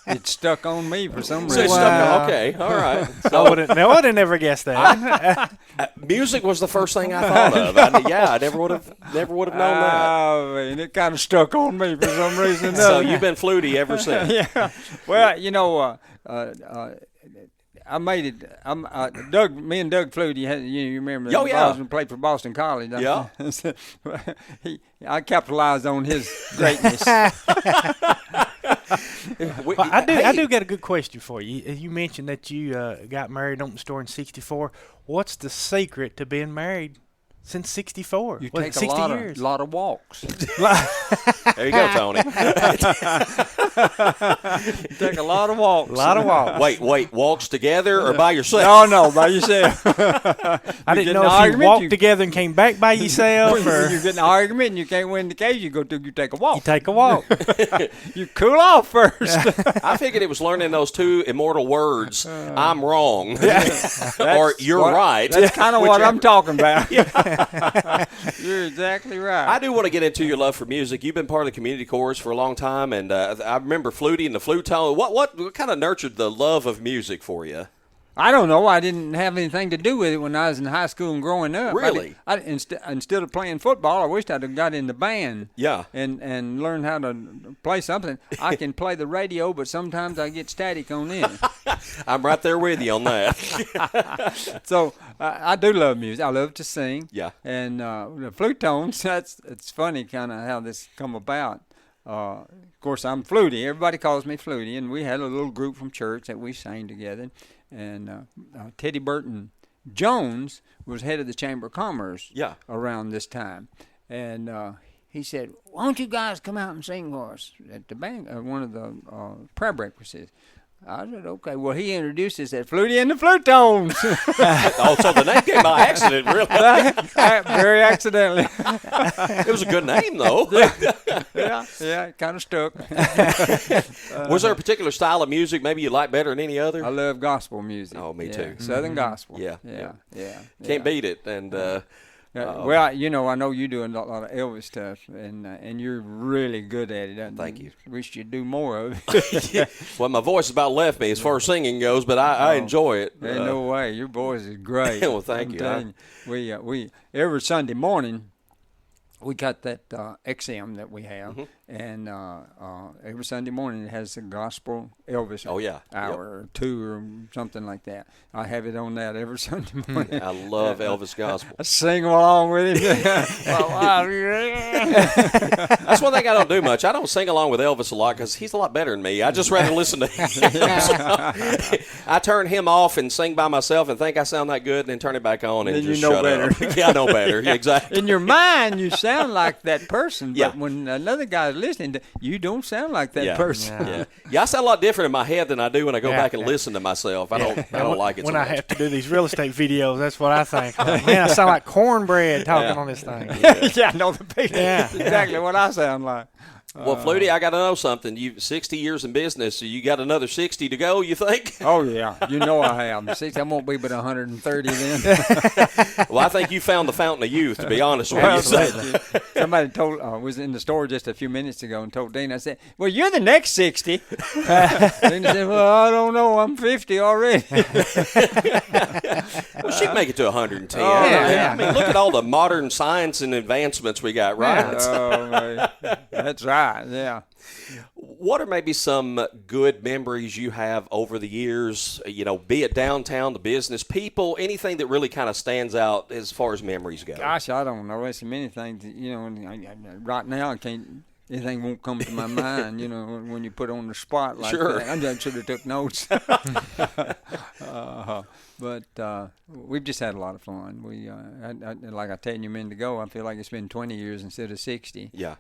It stuck on me for some reason. Okay, all right. So, I would have never guessed that. Music was the first thing I thought of. I never would have known that. And it kind of stuck on me for some reason. So you've been Fluty ever since. Yeah. Well, you know, I made it. Me and Doug Fluty, you remember? Oh, yeah. Boston, played for Boston College. Yeah. I capitalized on his greatness. Well, I do got a good question for you. You mentioned that you got married on the store in '64. What's the secret to being married since '64? You take a lot of walks. There you go, Tony. You take a lot of walks. Wait, walks together or by yourself? No, by yourself. I didn't know if you walked together and came back by yourself. Or you get in an argument and you can't win the case, you take a walk. You take a walk. You cool off first. I figured it was learning those two immortal words, I'm wrong, or you're right. That's kind of what I'm talking about. You're exactly right. I do want to get into your love for music. You've been part of the community chorus for a long time, and I remember Fluty and the Flutone. What kind of nurtured the love of music for you? I don't know. I didn't have anything to do with it when I was in high school and growing up. Really? Instead of playing football, I wished I'd have got in the band. Yeah. And learned how to play something. I can play the radio, but sometimes I get static on it. I'm right there with you on that. So I do love music. I love to sing. Yeah. And the flute tones, it's funny kind of how this come about. of course, I'm Fluty. Everybody calls me Fluty, and we had a little group from church that we sang together. And Teddy Burton Jones was head of the Chamber of Commerce around this time. And he said, why don't you guys come out and sing for us at the bank, one of the prayer breakfasts. I said, okay. Well, he introduced us as Fluty and the Flute Tones. Oh, so the name came by accident, really? Very accidentally. It was a good name, though. Yeah, it kind of stuck. Was there a particular style of music maybe you like better than any other? I love gospel music. Oh, me too. Southern gospel. Yeah. Can't beat it. And well, you know, I know you do a lot of Elvis stuff, and you're really good at it. Thank you. Wish you'd do more of it. Well, my voice about left me as far as singing goes, but I enjoy it. Ain't no way. Your voice is great. Well, thank you. We every Sunday morning, we got that XM that we have, and every Sunday morning it has the gospel Elvis hour or two or something like that. I have it on that every Sunday morning. I love Elvis gospel. I sing along with him. That's one thing I don't do much. I don't sing along with Elvis a lot because he's a lot better than me. I just rather listen to him. So, I turn him off and sing by myself and think I sound that good and then turn it back on and then just you know shut better. up. Yeah, I know better. Yeah, exactly. In your mind, you sound like that person, but when another guy's listening, you don't sound like that person. Yeah, I sound a lot different in my head than I do when I go back and listen to myself. I don't like it when so I much. have to do these real estate videos, that's what I think. Like, man, I sound like cornbread talking on this thing. Yeah, I know the people. Yeah, exactly what I sound like. Well, Fluty, I got to know something. You 60 years in business, so you got another 60 to go, you think? Oh, yeah. You know I have. 60, I won't be but 130 then. Well, I think you found the fountain of youth, to be honest with you. Somebody was in the store just a few minutes ago and told Dean, I said, well, you're the next 60. Dean said, well, I don't know. I'm 50 already. Well, she'd make it to 110. Oh, yeah. I mean, look at all the modern science and advancements we got, right? Oh, man. That's right. Yeah. What are maybe some good memories you have over the years, be it downtown, the business, people, anything that really kind of stands out as far as memories go? Gosh, I don't know. There's so many things that, right now I can't, anything won't come to my mind, when you put on the spot like that. I just should have took notes. But we've just had a lot of fun. We, like I told you a minute ago, I feel like it's been 20 years instead of 60. Yeah.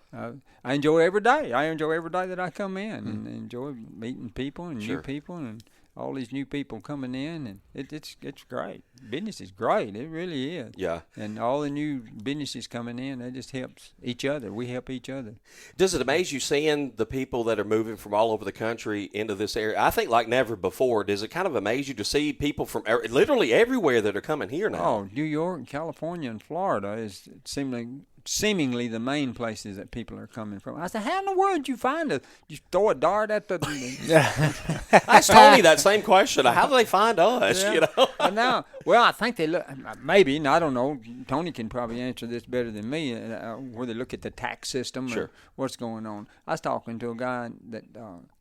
I enjoy every day. I enjoy every day that I come in and enjoy meeting people and new people and all these new people coming in, and it's great. Business is great. It really is. Yeah. And all the new businesses coming in, that just helps each other. We help each other. Does it amaze you seeing the people that are moving from all over the country into this area? I think like never before. Does it kind of amaze you to see people from literally everywhere that are coming here now? Oh, New York, California, and Florida is seemingly the main places that people are coming from. I said, how in the world did you find us? You throw a dart at the... I asked Tony that same question. How do they find us, Now, well, I think they look, maybe, and I don't know, Tony can probably answer this better than me, where they look at the tax system or what's going on. I was talking to a guy that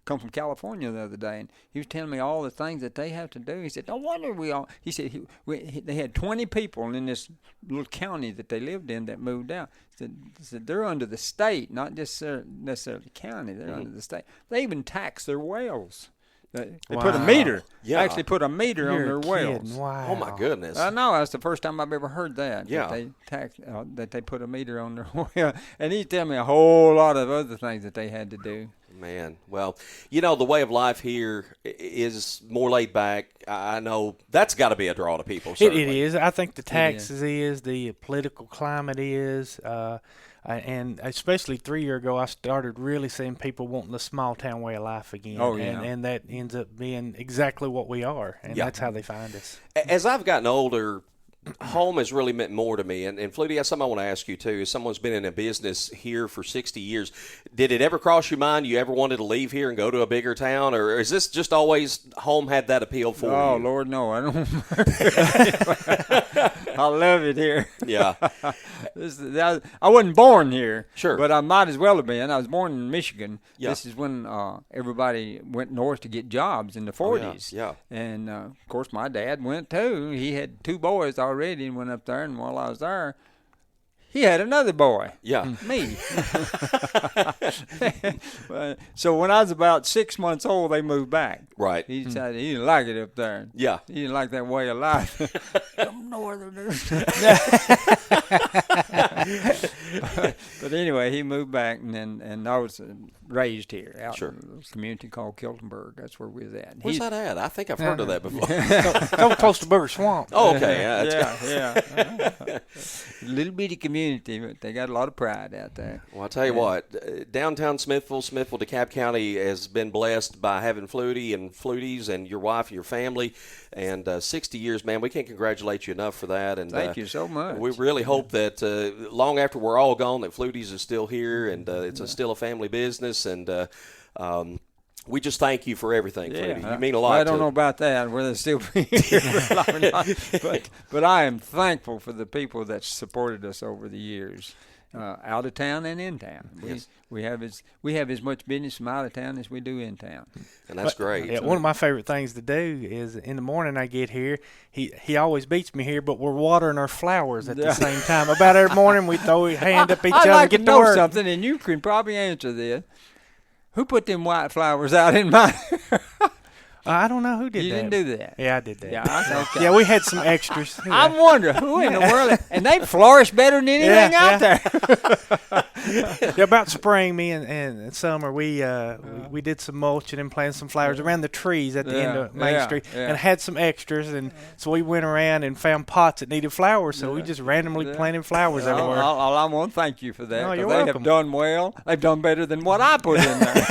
come from California the other day, and he was telling me all the things that they have to do. He said, no wonder he said they had 20 people in this little county that they lived in that moved out. He said they're under the state, not just necessarily the county. They're under the state. They even tax their wells. They put a meter. Yeah. Actually put a meter on their wells. Wow. Oh, my goodness. I know. That's the first time I've ever heard that. Yeah. That they put a meter on their well. And he told me a whole lot of other things that they had to do. Man, well, the way of life here is more laid back. I know that's got to be a draw to people. It is. I think the taxes is, the political climate is, and especially 3 years ago, I started really seeing people wanting the small town way of life again. Oh, yeah. And that ends up being exactly what we are, and that's how they find us. As I've gotten older, home has really meant more to me. And Fluty, that's something I want to ask you, too. As someone's been in a business here for 60 years, did it ever cross your mind you ever wanted to leave here and go to a bigger town? Or is this just always home had that appeal for you? Oh, Lord, no. I don't. I love it here. Yeah. I wasn't born here. Sure. But I might as well have been. I was born in Michigan. Yeah. This is when everybody went north to get jobs in the 40s. Yeah. And, of course, my dad went, too. He had two boys already and went up there. And while I was there, he had another boy. Yeah. Me. So when I was about 6 months old, they moved back. Right. He decided he didn't like it up there. Yeah. He didn't like that way of life. Some northerners. But anyway, he moved back, and I was raised here out in a community called Kiltonburg. That's where we was at. Where's that at? I think I've heard of that before. It's close to Booger Swamp. Oh, okay. Yeah. Little bitty community, but they got a lot of pride out there. Well, I'll tell you what, downtown Smithville, DeKalb County has been blessed by having Fluty and Fluties and your wife and your family. And 60 years, man, we can't congratulate you enough for that. And thank you so much. We really hope that long after we're all gone, that Fluties is still here and it's still a family business. And we just thank you for everything, Fluty. You mean a lot. Well, I don't know about that, whether they still be here or not. But I am thankful for the people that supported us over the years. Out of town and in town. We have as much business from out of town as we do in town. And that's great. Yeah, one of my favorite things to do is in the morning I get here, he always beats me here, but we're watering our flowers at the same time. About every morning we throw a hand up each other and get to work. I'd like to know something, and you can probably answer this. Who put them white flowers out in my... I don't know who did that. You didn't do that. Yeah, I did that. Yeah, okay. Yeah, we had some extras. I'm wondering who in the world, and they flourish better than anything out there. Yeah, about spring, me and summer, we did some mulching and planted some flowers around the trees at the end of Main Street, and had some extras, and so we went around and found pots that needed flowers, so we just randomly planted flowers everywhere. I want to thank you for that. Oh, you're they welcome. have done well. They've done better than what I put in there.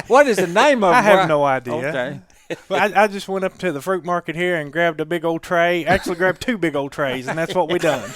What is the name of them? I have no idea. Okay. Well, I just went up to the fruit market here and grabbed a big old tray. Actually, grabbed 2 big old trays, and that's what we done.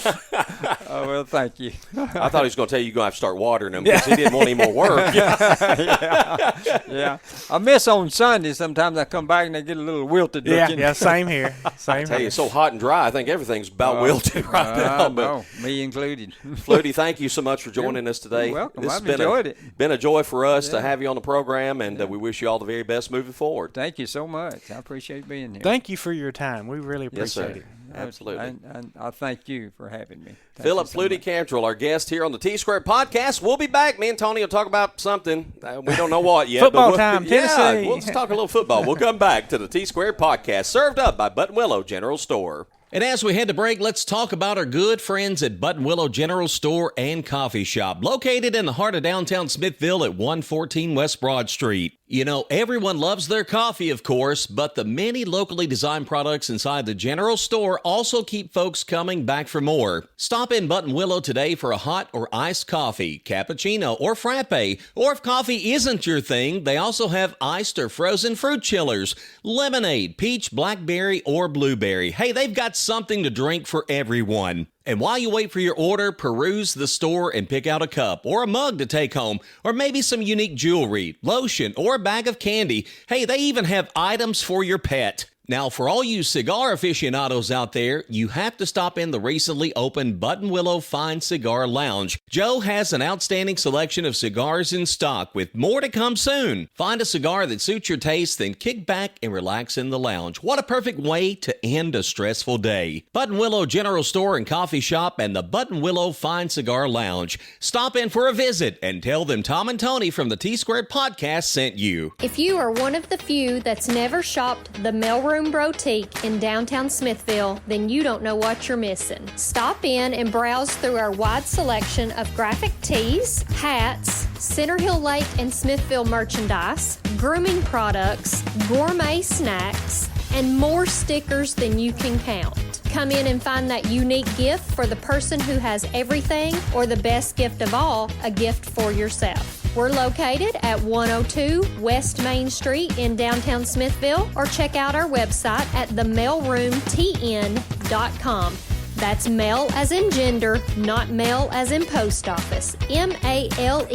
Oh, well, thank you. I thought he was going to tell you you're going to have to start watering them because he didn't want any more work. Yeah. I miss on Sunday. Sometimes I come back and they get a little wilted looking. Yeah, same here. I tell you, it's so hot and dry. I think everything's about wilted right now. No, me included. Fluty, thank you so much for joining us today. You're welcome. This I've enjoyed it. Been a joy for us to have you on the program, and we wish you all the very best moving forward. Thank you so much. I appreciate being here. Thank you for your time. We really appreciate it. Absolutely. And I thank you for having me. Phillip Fluty Cantrell, our guest here on the T-Squared Podcast. We'll be back. Me and Tony will talk about something. We don't know what yet. Football time, Tennessee. Yeah, we'll just talk a little football. We'll come back to the T-Squared Podcast, served up by Button Willow General Store. And as we head to break, let's talk about our good friends at Button Willow General Store and Coffee Shop, located in the heart of downtown Smithville at 114 West Broad Street. You know, everyone loves their coffee, of course, but the many locally designed products inside the general store also keep folks coming back for more. Stop in Button Willow today for a hot or iced coffee, cappuccino, or frappe. Or if coffee isn't your thing, they also have iced or frozen fruit chillers, lemonade, peach, blackberry, or blueberry. Hey, they've got something to drink for everyone. And while you wait for your order, peruse the store and pick out a cup or a mug to take home, or maybe some unique jewelry, lotion, or a bag of candy. Hey, they even have items for your pet. Now, for all you cigar aficionados out there, you have to stop in the recently opened Button Willow Fine Cigar Lounge. Joe has an outstanding selection of cigars in stock, with more to come soon. Find a cigar that suits your taste, then kick back and relax in the lounge. What a perfect way to end a stressful day. Button Willow General Store and Coffee Shop and the Button Willow Fine Cigar Lounge. Stop in for a visit and tell them Tom and Tony from the T-Squared Podcast sent you. If you are one of the few that's never shopped the Mailroom Boutique in downtown Smithville, then you don't know what you're missing. Stop in and browse through our wide selection of graphic tees, hats, Center Hill Lake and Smithville merchandise, grooming products, gourmet snacks, and more stickers than you can count. Come in and find that unique gift for the person who has everything, or the best gift of all, a gift for yourself. We're located at 102 West Main Street in downtown Smithville, or check out our website at themailroomtn.com. That's mail as in gender, not mail as in post office. MALE,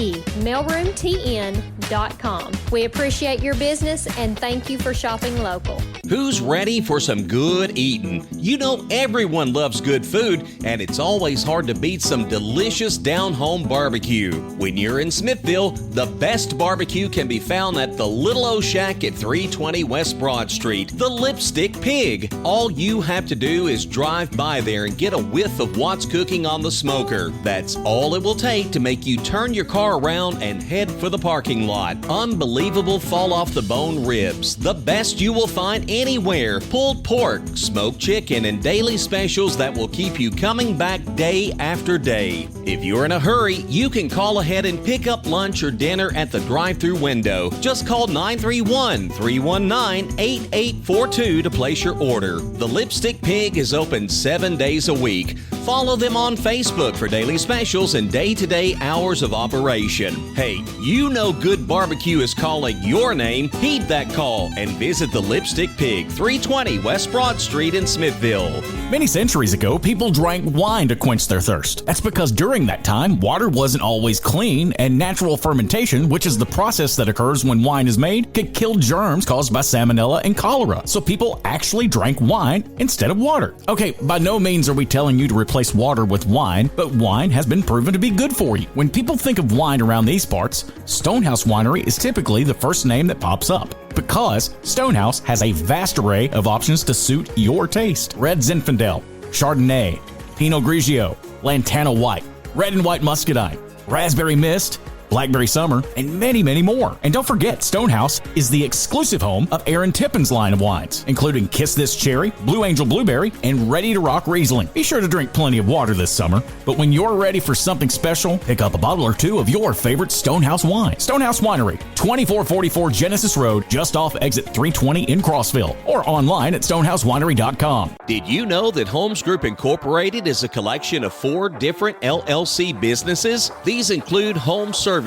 mailroomtn.com. lipstickpig.com. We appreciate your business and thank you for shopping local. Who's ready for some good eating? You know everyone loves good food, and it's always hard to beat some delicious down-home barbecue. When you're in Smithville, the best barbecue can be found at the Little O Shack at 320 West Broad Street, the Lipstick Pig. All you have to do is drive by there and get a whiff of what's cooking on the smoker. That's all it will take to make you turn your car around and head for the parking lot. Unbelievable fall-off-the-bone ribs, the best you will find anywhere. Pulled pork, smoked chicken, and daily specials that will keep you coming back day after day. If you're in a hurry, you can call ahead and pick up lunch or dinner at the drive-thru window. Just call 931-319-8842 to place your order. The Lipstick Pig is open 7 days a week. Follow them on Facebook for daily specials and day-to-day hours of operation. Hey, you know good barbecue is calling your name. Heed that call and visit the Lipstick Pig, 320 West Broad Street in Smithville. Many centuries ago, people drank wine to quench their thirst. That's because during that time, water wasn't always clean, and natural fermentation, which is the process that occurs when wine is made, could kill germs caused by salmonella and cholera. So people actually drank wine instead of water. Okay, by no means are we telling you to replace water with wine, but wine has been proven to be good for you. When people think of wine around these parts, Stonehouse Winery is typically the first name that pops up, because Stonehouse has a vast array of options to suit your taste. Red Zinfandel, Chardonnay, Pinot Grigio, Lantana White, Red and White Muscadine, Raspberry Mist, Blackberry Summer, and many, many more. And don't forget, Stonehouse is the exclusive home of Aaron Tippin's line of wines, including Kiss This Cherry, Blue Angel Blueberry, and Ready to Rock Riesling. Be sure to drink plenty of water this summer, but when you're ready for something special, pick up a bottle or two of your favorite Stonehouse wine. Stonehouse Winery, 2444 Genesis Road, just off exit 320 in Crossville, or online at stonehousewinery.com. Did you know that Holmes Group Incorporated is a collection of 4 different LLC businesses? These include Home Services,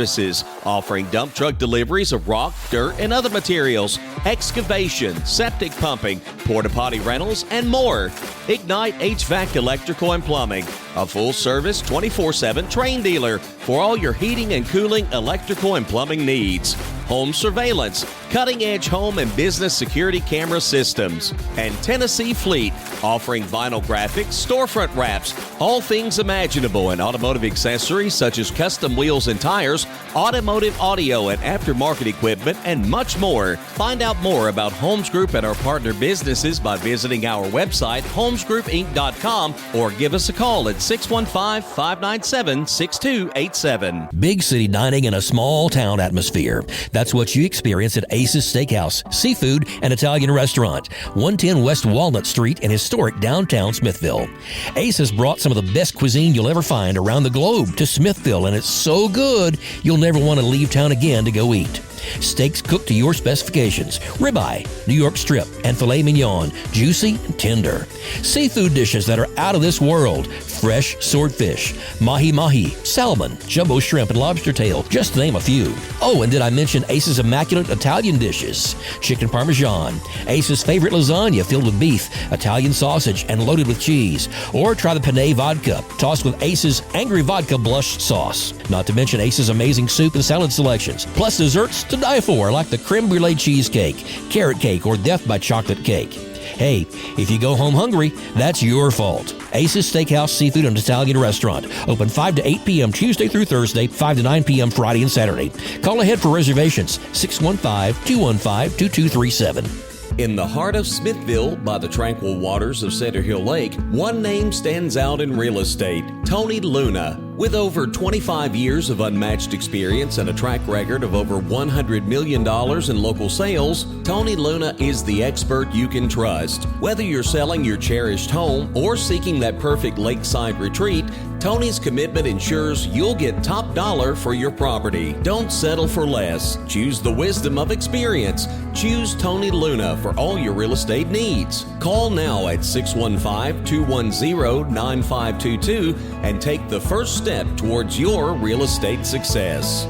offering dump truck deliveries of rock, dirt, and other materials, excavation, septic pumping, porta-potty rentals, and more. Ignite HVAC Electrical and Plumbing, a full-service 24/7 train dealer for all your heating and cooling, electrical, and plumbing needs. Home Surveillance, cutting-edge home and business security camera systems. And Tennessee Fleet, offering vinyl graphics, storefront wraps, all things imaginable in automotive accessories such as custom wheels and tires, automotive audio and aftermarket equipment, and much more. Find out more about Holmes Group and our partner businesses by visiting our website, holmesgroupinc.com, or give us a call at 615-597-6287. Big city dining in a small town atmosphere. That's what you experience at Ace's Steakhouse, Seafood, and Italian Restaurant, 110 West Walnut Street in historic downtown Smithville. Ace has brought some of the best cuisine you'll ever find around the globe to Smithville, and it's so good you'll never want to leave town again to go eat. Steaks cooked to your specifications, ribeye, New York strip, and filet mignon, juicy and tender. Seafood dishes that are out of this world, fresh swordfish, mahi-mahi, salmon, jumbo shrimp, and lobster tail, just to name a few. Oh, and did I mention Ace's immaculate Italian dishes? Chicken parmesan, Ace's favorite lasagna filled with beef, Italian sausage, and loaded with cheese. Or try the penne vodka, tossed with Ace's Angry Vodka Blush sauce. Not to mention Ace's amazing soup and salad selections, plus desserts to die for, like the creme brulee cheesecake, carrot cake, or death by chocolate cake. Hey, if you go home hungry, that's your fault. Ace's Steakhouse, Seafood, and Italian Restaurant. Open 5 to 8 p.m. Tuesday through Thursday, 5 to 9 p.m. Friday and Saturday. Call ahead for reservations, 615-215-2237. In the heart of Smithville, by the tranquil waters of Cedar Hill Lake, one name stands out in real estate, Tony Luna. With over 25 years of unmatched experience and a track record of over $100 million in local sales, Tony Luna is the expert you can trust. Whether you're selling your cherished home or seeking that perfect lakeside retreat, Tony's commitment ensures you'll get top dollar for your property. Don't settle for less. Choose the wisdom of experience. Choose Tony Luna for all your real estate needs. Call now at 615-210-9522 and take the first step towards your real estate success.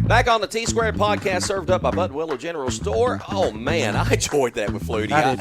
Back Back on the T-Squared podcast, served up by Button Willow General Store. Oh, man, I enjoyed that with Fluty. I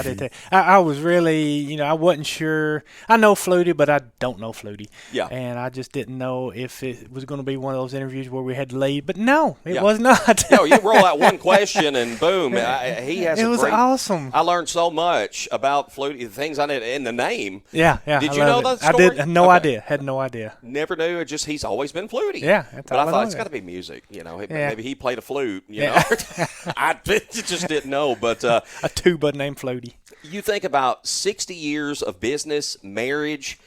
did too. I was really, I wasn't sure. I know Fluty, but I don't know Fluty. Yeah. And I just didn't know if it was going to be one of those interviews where we had to leave. But no, it was not. You roll out one question and boom, he has It was awesome. I learned so much about Fluty, the things I did, and the name. Yeah. Did you know that story? I did. No idea. Had no idea. Never knew. He's always been Fluty. Yeah. But I thought it's got to be music. Maybe he played a flute. I just didn't know. But a tuba named Fluty. You think about 60 years of business, marriage.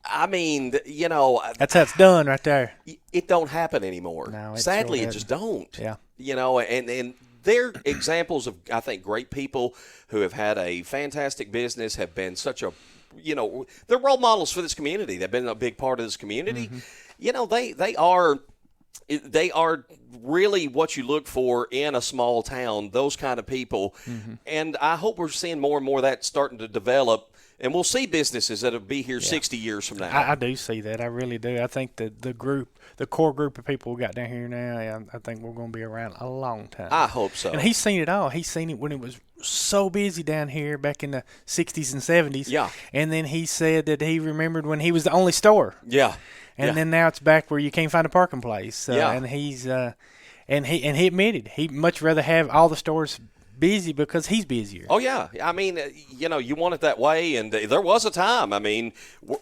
I mean, that's how it's done right there. It don't happen anymore. No, Sadly, it just don't. Yeah. And they're examples of, I think, great people who have had a fantastic business, have been such a, they're role models for this community. They've been a big part of this community. Mm-hmm. They are really what you look for in a small town, those kind of people. Mm-hmm. And I hope we're seeing more and more of that starting to develop. And we'll see businesses that will be here 60 years from now. I do see that. I really do. I think the core group of people we got down here now, I think we're going to be around a long time. I hope so. And he's seen it all. He's seen it when it was so busy down here back in the 60s and 70s. Yeah. And then he said that he remembered when he was the only store. Yeah. And then now it's back where you can't find a parking place. Yeah. And he's and he admitted he'd much rather have all the stores busy because he's busier. Oh, yeah. I mean, you want it that way, and there was a time. I mean,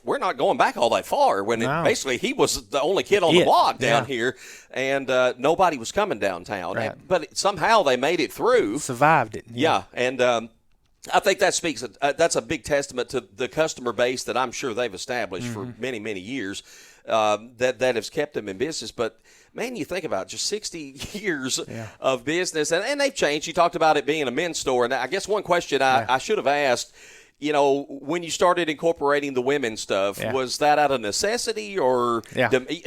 we're not going back all that far when basically he was the only kid on the block down here, and nobody was coming downtown. Right. But somehow they made it through. Survived it. Yeah, and I think that speaks. That's a big testament to the customer base that I'm sure they've established for many, many years that has kept them in business. But man, you think about just 60 years of business, and they've changed. You talked about it being a men's store, and I guess one question I should have asked, when you started incorporating the women's stuff, was that out of necessity or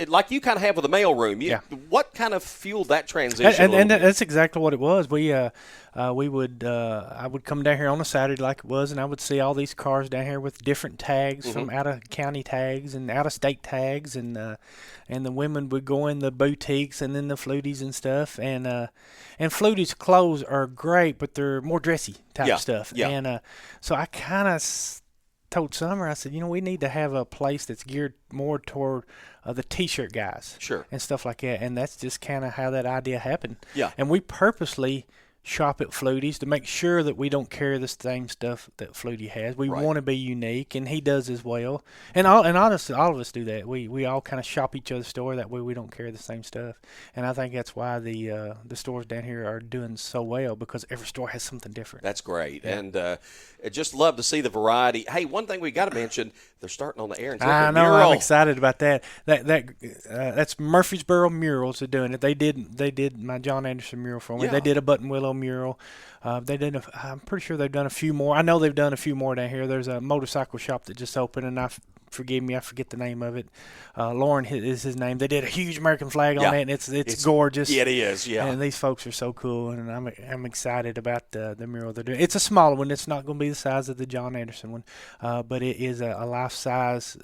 like you kind of have with the mail room? What kind of fueled that transition? And that's exactly what it was. I would come down here on a Saturday like it was, and I would see all these cars down here with different tags from out-of-county tags and out-of-state tags, and the women would go in the boutiques and then the Fluties and stuff, and Fluties clothes are great, but they're more dressy type stuff. Yeah. And so I kind of told Summer, I said, we need to have a place that's geared more toward the T-shirt guys, and stuff like that, and that's just kind of how that idea happened. Yeah, and we purposely shop at Fluty's to make sure that we don't carry the same stuff that Fluty has. We want to be unique, and he does as well. And honestly, all of us do that. We all kind of shop each other's store. That way we don't carry the same stuff. And I think that's why the stores down here are doing so well, because every store has something different. That's great. Yeah. And I just love to see the variety. Hey, one thing we got to mention, they're starting on the Aaron Tippett mural. I'm excited about that. That's Murfreesboro Murals are doing it. They did my John Anderson mural for me. Yeah. They did a Button Willow mural. I'm pretty sure they've done a few more. I know they've done a few more down here. There's a motorcycle shop that just opened, and forgive me, I forget the name of it. Lauren is his name. They did a huge American flag on it, and it's gorgeous. Yeah, it is. Yeah, and these folks are so cool, and I'm excited about the mural they're doing. It's a smaller one. It's not going to be the size of the John Anderson one, but it is a life-size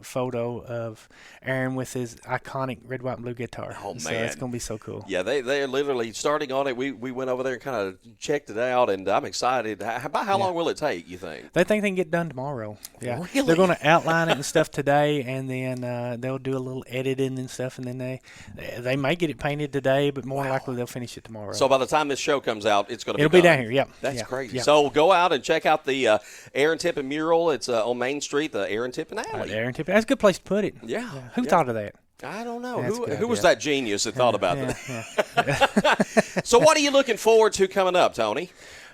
photo of Aaron with his iconic red, white, and blue guitar. Oh man, so it's going to be so cool. Yeah, they're literally starting on it. We went over there and kind of checked it out, and I'm excited. About how long will it take, you think? They think they can get done tomorrow. Yeah, really? They're going to outline it and stuff today, and then they'll do a little editing and stuff, and then they may get it painted today, but more likely they'll finish it tomorrow. So by the time this show comes out, it'll be down here. Yep, that's crazy. Yep. So go out and check out the Aaron Tippett mural. It's on Main Street, the Aaron Tippett Alley. Aaron Tippett. That's a good place to put it. Yeah. Who thought of that? I don't know. Who was that genius that thought about that? So what are you looking forward to coming up, Tony?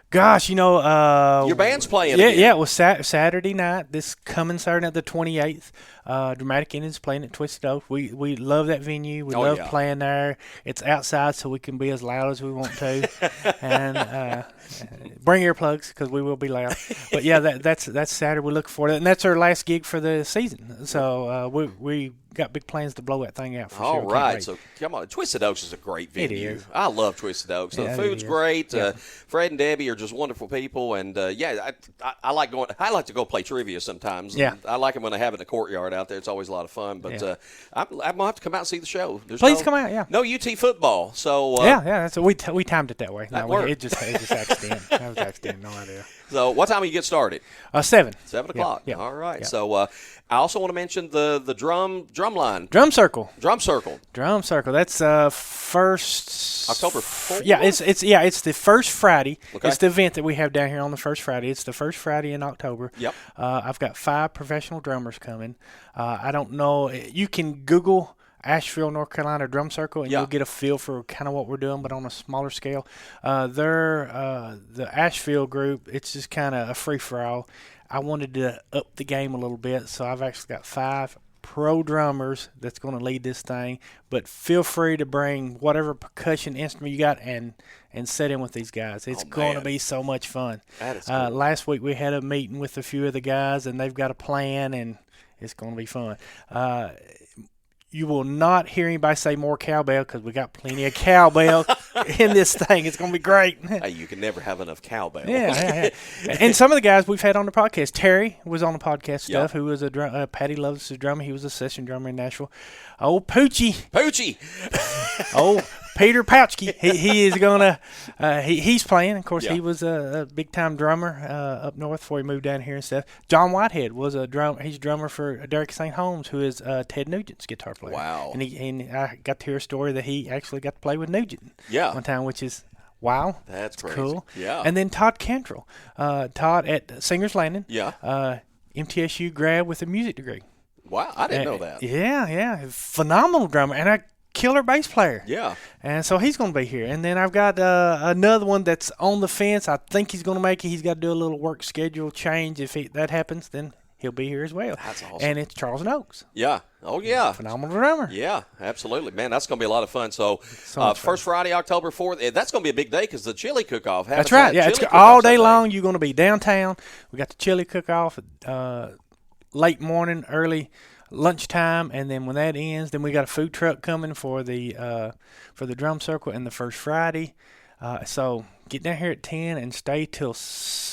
Gosh, your band's playing. Yeah, it was Saturday night. This coming Saturday night, the 28th. Dramatic Indians playing at Twisted Oak. We love that venue. We love playing there. It's outside, so we can be as loud as we want to, and bring earplugs because we will be loud. But yeah, that's Saturday. We look forward to it, and that's our last gig for the season. So we got big plans to blow that thing out for sure. All right, so come on. Twisted Oaks is a great venue. It is. I love Twisted Oaks. The food's great. Fred and Debbie are just wonderful people, and I like going. I like to go play trivia sometimes. Yeah, I like them when they have it in the courtyard out there. It's always a lot of fun. But I'm gonna have to come out and see the show. Please come out. Yeah. No UT football. So That's we timed it that way. It just accident. That was accident. No idea. So what time do you get started? 7. 7 o'clock. Yeah. All right. Yeah. So I also want to mention the drum line. Drum circle. Drum circle. That's first October 4th? Yeah, it's the first Friday. Okay. It's the event that we have down here on the first Friday. It's the first Friday in October. Yep. I've got 5 professional drummers coming. I don't know. You can Google Asheville, North Carolina Drum Circle, and you'll get a feel for kind of what we're doing, but on a smaller scale. The Asheville group, it's just kind of a free-for-all. I wanted to up the game a little bit, so I've actually got 5 pro drummers that's going to lead this thing. But feel free to bring whatever percussion instrument you got and sit in with these guys. It's going to be so much fun. That is cool. Last week we had a meeting with a few of the guys, and they've got a plan, and it's going to be fun. You will not hear anybody say more cowbell because we got plenty of cowbell in this thing. It's going to be great. Hey, you can never have enough cowbell. Yeah. And some of the guys we've had on the podcast, Terry was on the podcast stuff, who was a Patty Loves his drummer. He was a session drummer in Nashville. Old Poochie. Old Peter Pouchkey. He is going to he's playing. Of course, he was a big-time drummer up north before he moved down here and stuff. John Whitehead was he's a drummer for Derek St. Holmes, who is Ted Nugent's guitar player. Wow. And I got to hear a story that he actually got to play with Nugent one time, which is wow. That's crazy. Cool. Yeah. And then Todd Cantrell. Todd at Singer's Landing. Yeah. MTSU grad with a music degree. Wow, I didn't know that. Yeah. Phenomenal drummer and a killer bass player. Yeah. And so he's going to be here. And then I've got another one that's on the fence. I think he's going to make it. He's got to do a little work schedule change. If that happens, then he'll be here as well. That's awesome. And it's Charles Oaks. Yeah. Oh, yeah. Phenomenal drummer. Yeah, absolutely. Man, that's going to be a lot of fun. So, fun. first Friday, October 4th, that's going to be a big day because the chili cook-off. That's right. Yeah, it's all day long. You're going to be downtown. We got the chili cook-off late morning, early lunchtime, and then when that ends, then we got a food truck coming for the drum circle and the first Friday. So get down here at 10 and stay till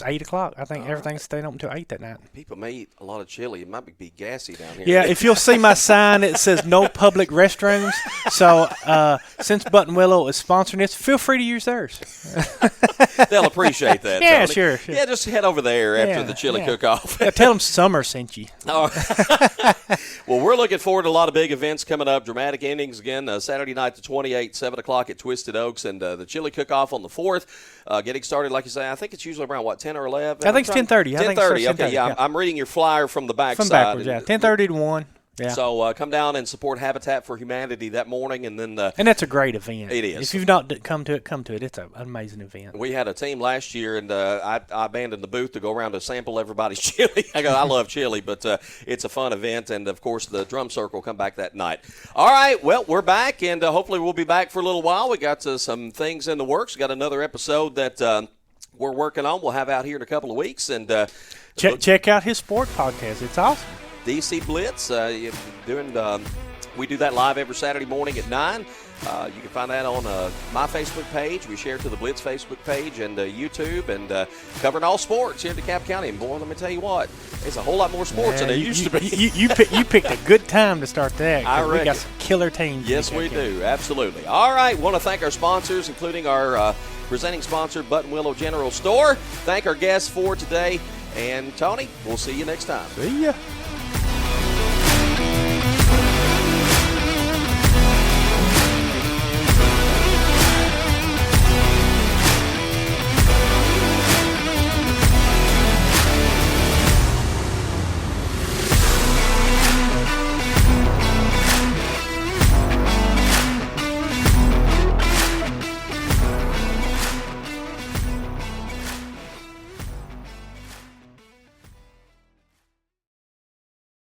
8 o'clock. I think everything's staying open until 8 that night. People may eat a lot of chili. It might be gassy down here. Yeah, if you'll see my sign, it says no public restrooms. So since Button Willow is sponsoring this, feel free to use theirs. They'll appreciate that. Yeah, Tony. sure. Yeah, just head over there after the chili cook-off. Yeah, tell them Summer sent you. Well, we're looking forward to a lot of big events coming up. Dramatic endings again. Saturday night the 28th, 7 o'clock at Twisted Oaks, and the chili cook-off on the 4th. Getting started, like you say, I think it's usually around, 10 or 11? I think it's 10:30. 10:30, okay, yeah. I'm reading your flyer from the back side. From backwards, yeah. 10:30 to 1. Yeah. So come down and support Habitat for Humanity that morning, and then and that's a great event. It is. If you've not come to it. It's an amazing event. We had a team last year, and I abandoned the booth to go around to sample everybody's chili. I love chili, but it's a fun event, and of course the drum circle will come back that night. All right, well, we're back, and hopefully we'll be back for a little while. We got some things in the works. We got another episode that we're working on. We'll have out here in a couple of weeks, and check out his sport podcast. It's awesome. DC Blitz, we do that live every Saturday morning at 9. You can find that on my Facebook page. We share it to the Blitz Facebook page and YouTube, and covering all sports here in DeKalb County. And boy, let me tell you what, it's a whole lot more sports than there used to be. You picked a good time to start that. I reckon. We got some killer teams. Yes, we do. Absolutely. All right, want to thank our sponsors, including our presenting sponsor, Button Willow General Store. Thank our guests for today. And, Tony, we'll see you next time. See ya.